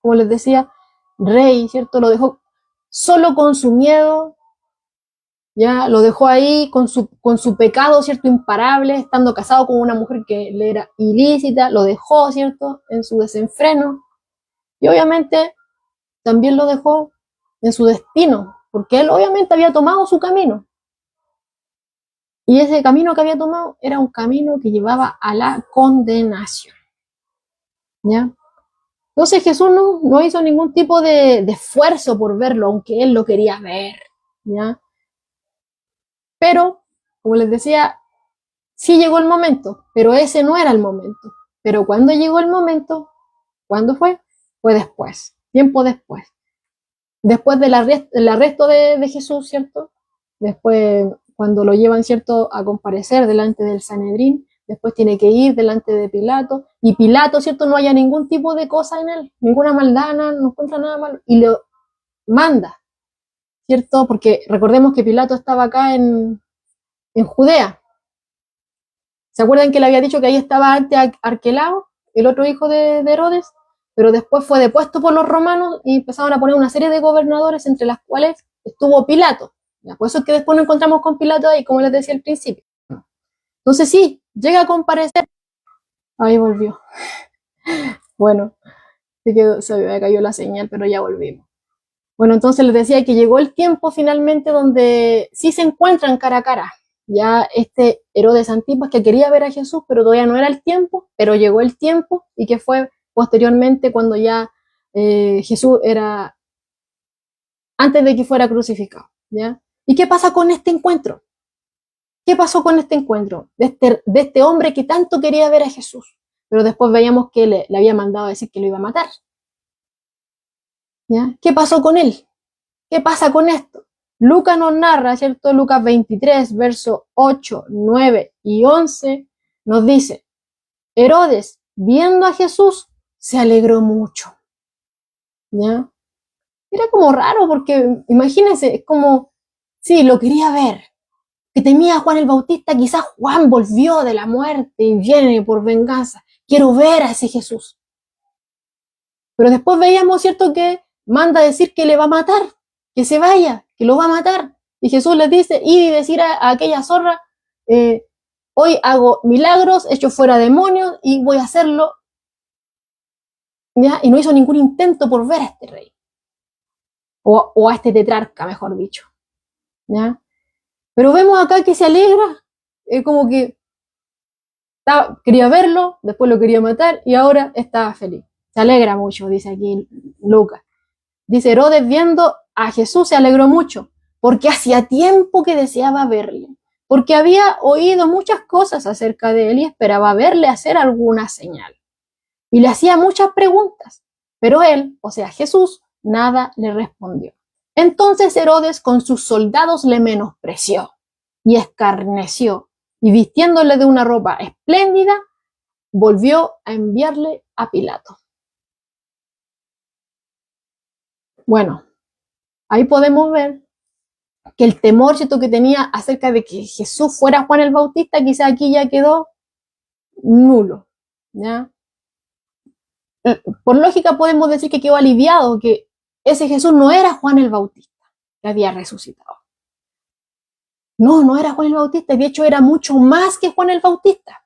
como les decía, rey, ¿cierto? Lo dejó solo con su miedo, ya lo dejó ahí con su pecado, ¿cierto?, imparable, estando casado con una mujer que le era ilícita, lo dejó, ¿cierto?, en su desenfreno, y obviamente también lo dejó en su destino, porque él obviamente había tomado su camino, y ese camino que había tomado era un camino que llevaba a la condenación, ¿ya? Entonces Jesús no hizo ningún tipo de esfuerzo por verlo, aunque él lo quería ver, ¿ya? Pero, como les decía, sí llegó el momento, pero ese no era el momento. Pero cuando llegó el momento, ¿cuándo fue? Fue después, tiempo después. Después del arresto de Jesús, ¿cierto? Después, cuando lo llevan, ¿cierto?, a comparecer delante del Sanedrín, después tiene que ir delante de Pilato, y Pilato, ¿cierto?, no haya ningún tipo de cosa en él, ninguna maldad, no encuentra nada malo, y lo manda, ¿cierto? Porque recordemos que Pilato estaba acá en Judea. ¿Se acuerdan que le había dicho que ahí estaba antes Arquelao, el otro hijo de Herodes? Pero después fue depuesto por los romanos y empezaron a poner una serie de gobernadores, entre las cuales estuvo Pilato. Por eso es que después nos encontramos con Pilato ahí, como les decía al principio. Entonces sí, llega a comparecer. Ahí volvió. Bueno, se me cayó la señal, pero ya volvimos. Bueno, entonces les decía que llegó el tiempo finalmente donde sí se encuentran cara a cara. Ya este Herodes Antipas, que quería ver a Jesús, pero todavía no era el tiempo, pero llegó el tiempo, y que fue posteriormente cuando ya Jesús era, antes de que fuera crucificado, ¿ya? ¿Y qué pasa con este encuentro? ¿Qué pasó con este encuentro? De este hombre que tanto quería ver a Jesús, pero después veíamos que le había mandado a decir que lo iba a matar, ¿ya? ¿Qué pasó con él? ¿Qué pasa con esto? Lucas nos narra, ¿cierto? Lucas 23, versos 8, 9 y 11, nos dice: Herodes, viendo a Jesús, se alegró mucho, ¿ya? Era como raro, porque imagínense, es como, sí, lo quería ver, que temía a Juan el Bautista, quizás Juan volvió de la muerte y viene por venganza, quiero ver a ese Jesús. Pero después veíamos, ¿cierto?, que manda a decir que le va a matar, que se vaya, que lo va a matar. Y Jesús les dice: id y decir a aquella zorra, hoy hago milagros, echo fuera demonios y voy a hacerlo, ¿ya? Y no hizo ningún intento por ver a este rey, o a este tetrarca, mejor dicho, ¿ya? Pero vemos acá que se alegra, como que quería verlo, después lo quería matar y ahora estaba feliz. Se alegra mucho, dice aquí Lucas. Dice: Herodes, viendo a Jesús, se alegró mucho, porque hacía tiempo que deseaba verle, porque había oído muchas cosas acerca de él y esperaba verle hacer alguna señal. y le hacía muchas preguntas, pero él, o sea, Jesús, nada le respondió. Entonces Herodes con sus soldados le menospreció y escarneció, y vistiéndole de una ropa espléndida, volvió a enviarle a Pilato. Bueno, ahí podemos ver que el temor, ¿cierto?, que tenía acerca de que Jesús fuera Juan el Bautista, quizá aquí ya quedó nulo, ¿ya? Por lógica podemos decir que quedó aliviado, que ese Jesús no era Juan el Bautista, que había resucitado. No, no era Juan el Bautista, de hecho era mucho más que Juan el Bautista,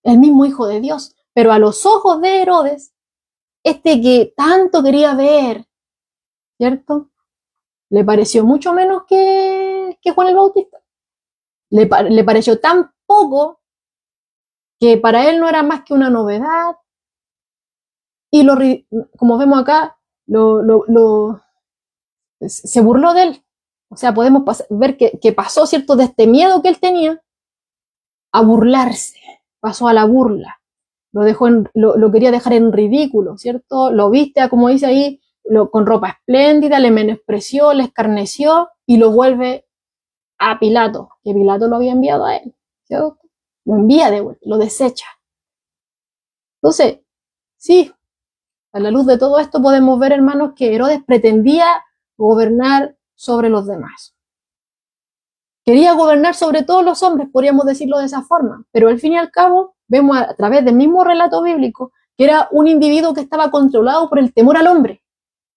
el mismo Hijo de Dios, pero a los ojos de Herodes, este que tanto quería ver, ¿cierto?, le pareció mucho menos que Juan el Bautista. Le pareció tan poco que para él no era más que una novedad, y como vemos acá, se burló de él. O sea, podemos ver que pasó, ¿cierto?, de este miedo que él tenía a burlarse, pasó a la burla, lo quería dejar en ridículo, ¿cierto? Lo viste, como dice ahí, con ropa espléndida, le menospreció, le escarneció y lo vuelve a Pilato, que Pilato lo había enviado a él, ¿cierto? Lo envía de vuelta, lo desecha. Entonces, sí, a la luz de todo esto podemos ver, hermanos, que Herodes pretendía gobernar sobre los demás. Quería gobernar sobre todos los hombres, podríamos decirlo de esa forma, pero al fin y al cabo vemos a través del mismo relato bíblico que era un individuo que estaba controlado por el temor al hombre,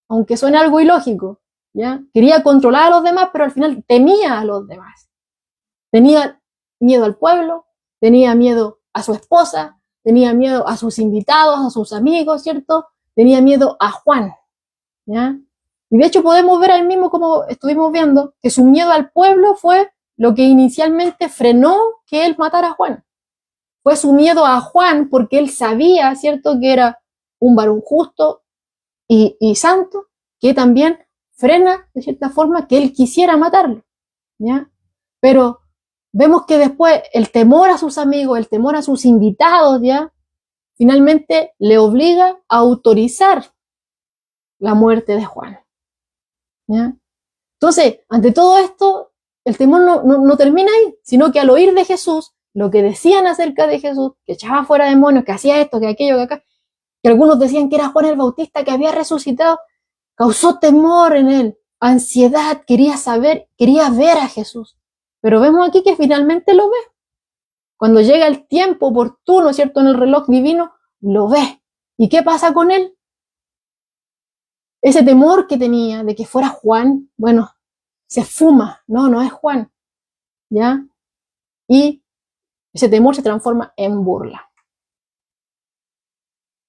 aunque suene algo ilógico, ¿ya? Quería controlar a los demás, pero al final temía a los demás. Tenía miedo al pueblo, tenía miedo a su esposa, tenía miedo a sus invitados, a sus amigos, ¿cierto? Tenía miedo a Juan, ¿ya? Y de hecho podemos ver ahí mismo, como estuvimos viendo, que su miedo al pueblo fue lo que inicialmente frenó que él matara a Juan. Fue su miedo a Juan porque él sabía, ¿cierto?, que era un varón justo y santo, que también frena, de cierta forma, que él quisiera matarlo, ¿ya? Pero vemos que después el temor a sus amigos, el temor a sus invitados, ¿ya?, finalmente le obliga a autorizar la muerte de Juan, ¿ya? Entonces, ante todo esto, el temor no termina ahí, sino que al oír de Jesús, lo que decían acerca de Jesús, que echaba fuera demonios, que hacía esto, que aquello, que acá, que algunos decían que era Juan el Bautista, que había resucitado, causó temor en él, ansiedad, quería saber, quería ver a Jesús. Pero vemos aquí que finalmente lo ve. Cuando llega el tiempo oportuno, ¿cierto?, en el reloj divino, lo ve. ¿Y qué pasa con él? Ese temor que tenía de que fuera Juan, bueno, se esfuma, no es Juan, ¿ya? Y ese temor se transforma en burla.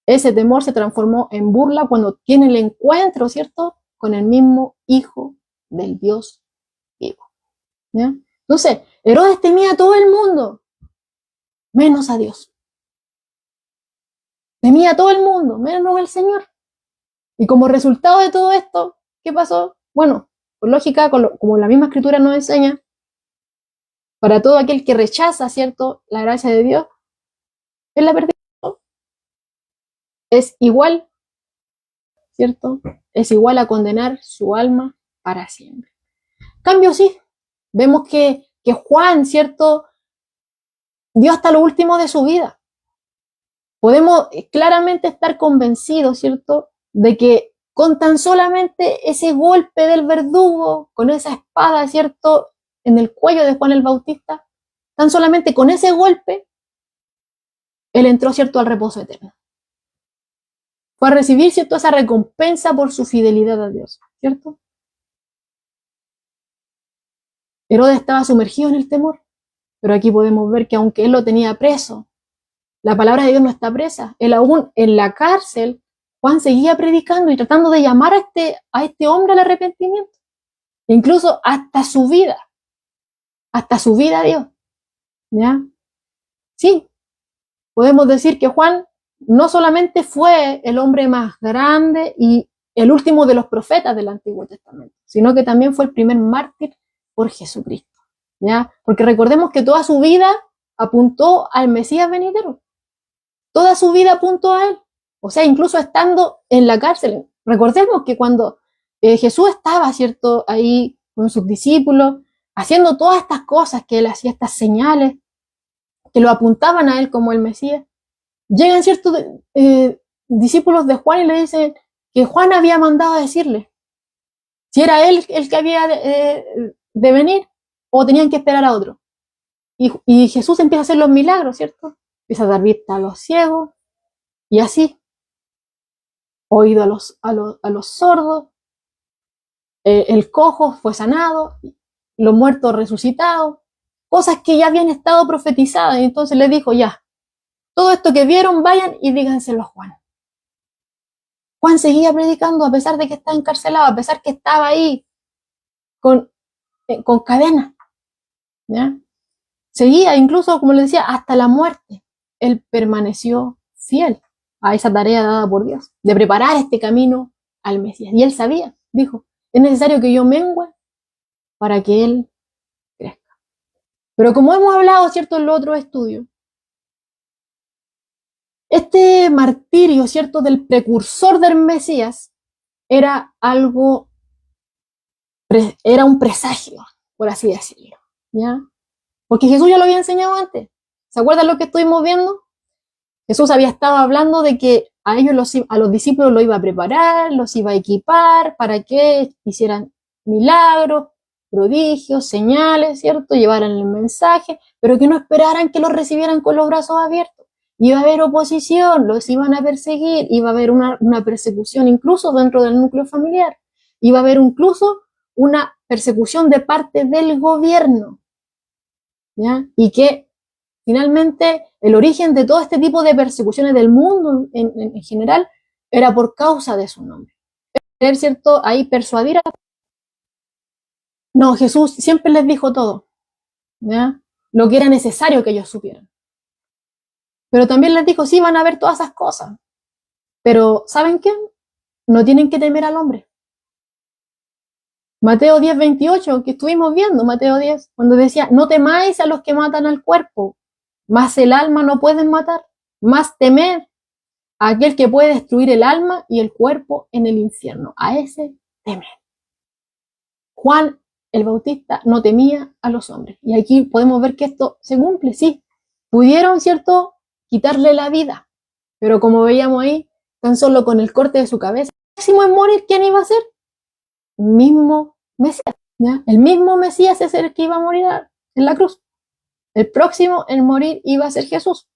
Ese temor se transformó en burla cuando tiene el encuentro, ¿cierto?, con el mismo Hijo del Dios vivo, ¿ya? Entonces, Herodes temía a todo el mundo, menos a Dios. Temía a todo el mundo, menos al Señor. Y como resultado de todo esto, ¿qué pasó? Bueno, por lógica, como la misma escritura nos enseña, para todo aquel que rechaza, ¿cierto?, la gracia de Dios, es la perdición. Es igual, ¿cierto? Es igual a condenar su alma para siempre. En cambio, sí, vemos que Juan, ¿cierto?, dio hasta lo último de su vida. Podemos claramente estar convencidos, ¿cierto?, de que con tan solamente ese golpe del verdugo, con esa espada, ¿cierto?, en el cuello de Juan el Bautista, tan solamente con ese golpe, él entró, ¿cierto?, al reposo eterno. Fue a recibir, ¿cierto?, esa recompensa por su fidelidad a Dios, ¿cierto? Herodes estaba sumergido en el temor, pero aquí podemos ver que aunque él lo tenía preso, la palabra de Dios no está presa. Él aún en la cárcel, Juan seguía predicando y tratando de llamar a este hombre al arrepentimiento. Incluso hasta su vida dio, ¿ya? Sí, podemos decir que Juan no solamente fue el hombre más grande y el último de los profetas del Antiguo Testamento, sino que también fue el primer mártir por Jesucristo, ¿ya? Porque recordemos que toda su vida apuntó al Mesías venidero. toda su vida apuntó a él. O sea, incluso estando en la cárcel. Recordemos que cuando Jesús estaba, ¿cierto?, ahí con sus discípulos, haciendo todas estas cosas que él hacía, estas señales, que lo apuntaban a él como el Mesías, llegan ciertos discípulos de Juan y le dicen que Juan había mandado a decirle si era él el que había de venir o tenían que esperar a otro. Y Jesús empieza a hacer los milagros, ¿cierto? Empieza a dar vista a los ciegos y así, oído a los sordos, el cojo fue sanado, los muertos resucitados, cosas que ya habían estado profetizadas. Y entonces les dijo, ya, todo esto que vieron, vayan y díganselo a Juan. Juan seguía predicando a pesar de que estaba encarcelado, a pesar que estaba ahí con cadenas. ¿Ya? Seguía, incluso, como les decía, hasta la muerte. Él permaneció fiel a esa tarea dada por Dios, de preparar este camino al Mesías. Y él sabía, dijo, es necesario que yo mengüe para que él crezca. Pero como hemos hablado, ¿cierto?, en los otros estudios, este martirio, ¿cierto?, del precursor del Mesías era algo, era un presagio, por así decirlo, ¿ya? Porque Jesús ya lo había enseñado antes. ¿Se acuerdan lo que estuvimos viendo? Jesús había estado hablando de que a ellos, a los discípulos, los iba a preparar, los iba a equipar para que hicieran milagros, prodigios, señales, ¿cierto? Llevaran el mensaje, pero que no esperaran que los recibieran con los brazos abiertos. Iba a haber oposición, los iban a perseguir, iba a haber una persecución incluso dentro del núcleo familiar. Iba a haber incluso una persecución de parte del gobierno, ¿ya? Y que finalmente el origen de todo este tipo de persecuciones del mundo en general era por causa de su nombre. Querer, ¿cierto?, ahí persuadir a... No, Jesús siempre les dijo todo, ¿ya?, lo que era necesario que ellos supieran. Pero también les dijo, sí, van a ver todas esas cosas, pero ¿saben qué? No tienen que temer al hombre. Mateo 10:28, que estuvimos viendo, Mateo 10, cuando decía, no temáis a los que matan al cuerpo, mas el alma no pueden matar, más temer a aquel que puede destruir el alma y el cuerpo en el infierno. A ese temer. Juan el Bautista no temía a los hombres. Y aquí podemos ver que esto se cumple, sí. Pudieron, ¿cierto?, quitarle la vida, pero como veíamos ahí, tan solo con el corte de su cabeza, el próximo en morir, ¿quién iba a ser? Mismo Mesías, ¿ya? El mismo Mesías es el que iba a morir en la cruz. El próximo en morir iba a ser Jesús.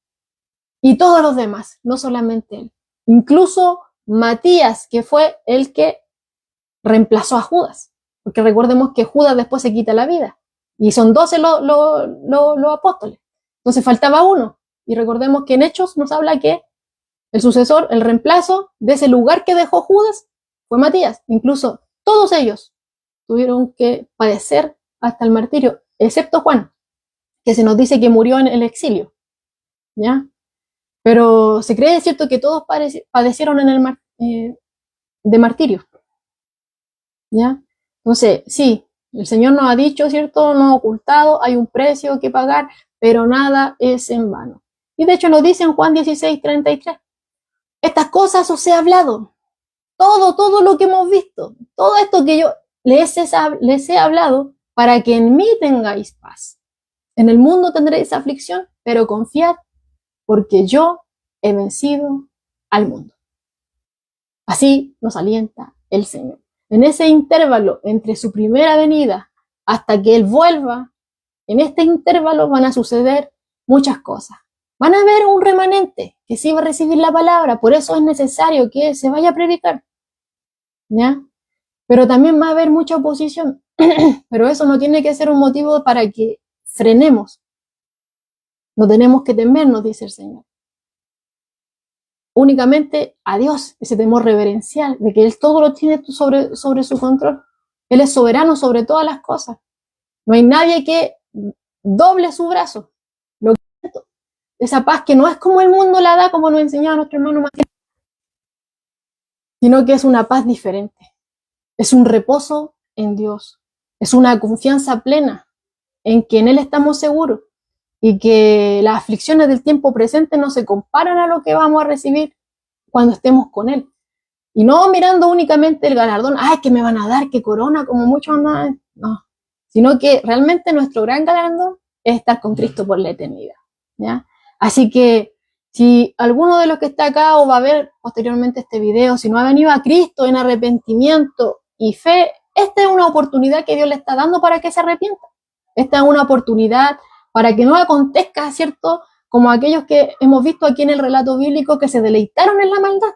Y todos los demás, no solamente él. Incluso Matías, que fue el que reemplazó a Judas. Porque recordemos que Judas después se quita la vida. Y son 12 los apóstoles. Entonces faltaba uno. Y recordemos que en Hechos nos habla que el sucesor, el reemplazo de ese lugar que dejó Judas fue Matías. Incluso todos ellos tuvieron que padecer hasta el martirio, excepto Juan, que se nos dice que murió en el exilio, ¿ya? Pero se cree, ¿cierto?, que todos padecieron en el de martirio, ¿ya? Entonces, sí, el Señor nos ha dicho, ¿cierto?, nos ha ocultado, hay un precio que pagar, pero nada es en vano. Y de hecho lo dice en Juan 16:33. Estas cosas os he hablado, todo lo que hemos visto, todo esto que yo les he hablado, para que en mí tengáis paz. En el mundo tendréis aflicción, pero confiad, porque yo he vencido al mundo. Así nos alienta el Señor. En ese intervalo entre su primera venida hasta que Él vuelva, en este intervalo van a suceder muchas cosas. Van a haber un remanente que sí va a recibir la palabra, por eso es necesario que se vaya a predicar, ¿ya? Pero también va a haber mucha oposición, pero eso no tiene que ser un motivo para que frenemos. No tenemos que temer, nos dice el Señor. Únicamente a Dios, ese temor reverencial, de que Él todo lo tiene sobre su control. Él es soberano sobre todas las cosas. No hay nadie que doble su brazo. Esa paz que no es como el mundo la da, como nos enseñaba nuestro hermano Matías, sino que es una paz diferente. Es un reposo en Dios. Es una confianza plena en que en Él estamos seguros. y que las aflicciones del tiempo presente no se comparan a lo que vamos a recibir cuando estemos con Él. Y no mirando únicamente el galardón, ay, que me van a dar, qué corona, como muchos andan, no, sino que realmente nuestro gran galardón es estar con Cristo por la eternidad, ¿ya? Así que si alguno de los que está acá o va a ver posteriormente este video, si no ha venido a Cristo en arrepentimiento y fe, esta es una oportunidad que Dios le está dando para que se arrepienta. Esta es una oportunidad para que no acontezca, ¿cierto? Como aquellos que hemos visto aquí en el relato bíblico que se deleitaron en la maldad.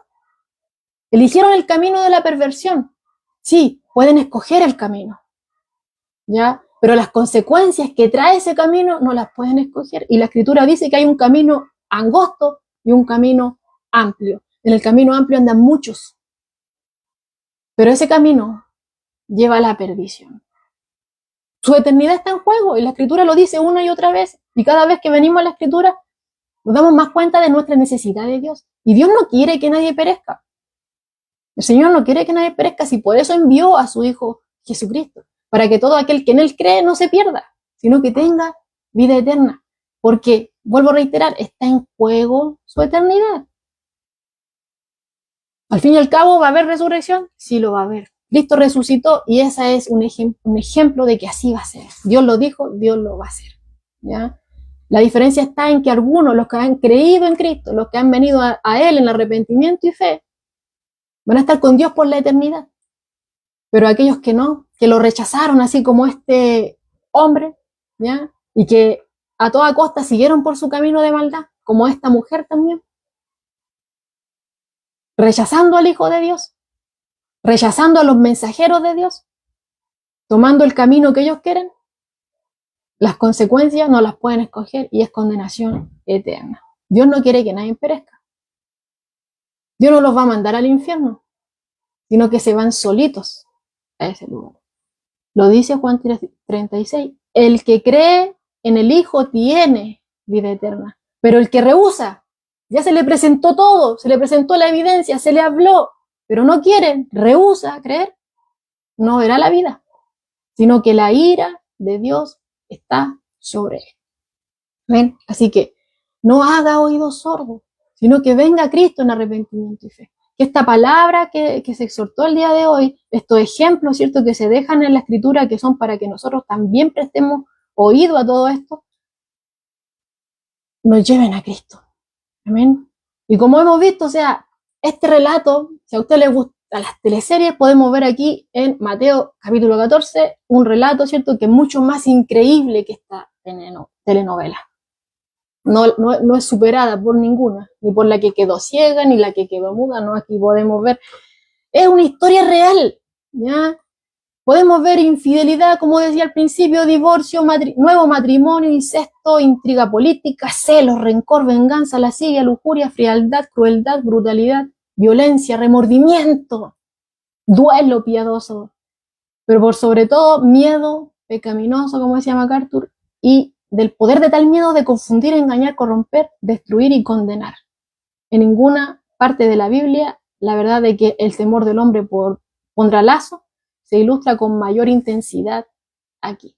Eligieron el camino de la perversión. Sí, pueden escoger el camino, ¿ya? Pero las consecuencias que trae ese camino no las pueden escoger. Y la Escritura dice que hay un camino angosto y un camino amplio. En el camino amplio andan muchos, pero ese camino lleva a la perdición. Su eternidad está en juego y la Escritura lo dice una y otra vez. Y cada vez que venimos a la Escritura nos damos más cuenta de nuestra necesidad de Dios. Y Dios no quiere que nadie perezca. El Señor no quiere que nadie perezca, si por eso envió a su Hijo Jesucristo, para que todo aquel que en Él cree no se pierda, sino que tenga vida eterna. Porque, vuelvo a reiterar, está en juego su eternidad. Al fin y al cabo, ¿va a haber resurrección? Sí lo va a haber. Cristo resucitó y ese es un ejemplo de que así va a ser. Dios lo dijo, Dios lo va a hacer, ¿ya? La diferencia está en que algunos, los que han creído en Cristo, los que han venido a Él en arrepentimiento y fe, van a estar con Dios por la eternidad. Pero aquellos que no, que lo rechazaron así como este hombre, ¿ya? Y que a toda costa siguieron por su camino de maldad, como esta mujer también, rechazando al Hijo de Dios, rechazando a los mensajeros de Dios, tomando el camino que ellos quieren, las consecuencias no las pueden escoger y es condenación eterna. Dios no quiere que nadie perezca. Dios no los va a mandar al infierno, sino que se van solitos a ese lugar. Lo dice Juan 36. El que cree en el Hijo tiene vida eterna, pero el que rehúsa, ya se le presentó todo, se le presentó la evidencia, se le habló, pero no quiere, rehúsa creer, no verá la vida, sino que la ira de Dios está sobre él. ¿Ven? Así que no haga oídos sordos, sino que venga Cristo en arrepentimiento y fe. Que esta palabra que se exhortó el día de hoy, estos ejemplos, ¿cierto?, que se dejan en la Escritura, que son para que nosotros también prestemos oído a todo esto, nos lleven a Cristo. Amén. Y como hemos visto, o sea, este relato, si a usted le gusta las teleseries, podemos ver aquí en Mateo capítulo 14, un relato, ¿cierto?, que es mucho más increíble que esta telenovela. No es superada por ninguna, ni por la que quedó ciega, ni la que quedó muda, no, aquí podemos ver, es una historia real, ¿ya? Podemos ver infidelidad, como decía al principio, divorcio, nuevo matrimonio, incesto, intriga política, celos, rencor, venganza, lascivia, lujuria, frialdad, crueldad, brutalidad, violencia, remordimiento, duelo piadoso, pero por sobre todo miedo pecaminoso, como decía MacArthur, y del poder de tal miedo de confundir, engañar, corromper, destruir y condenar. En ninguna parte de la Biblia, la verdad de que el temor del hombre pondrá lazo se ilustra con mayor intensidad aquí.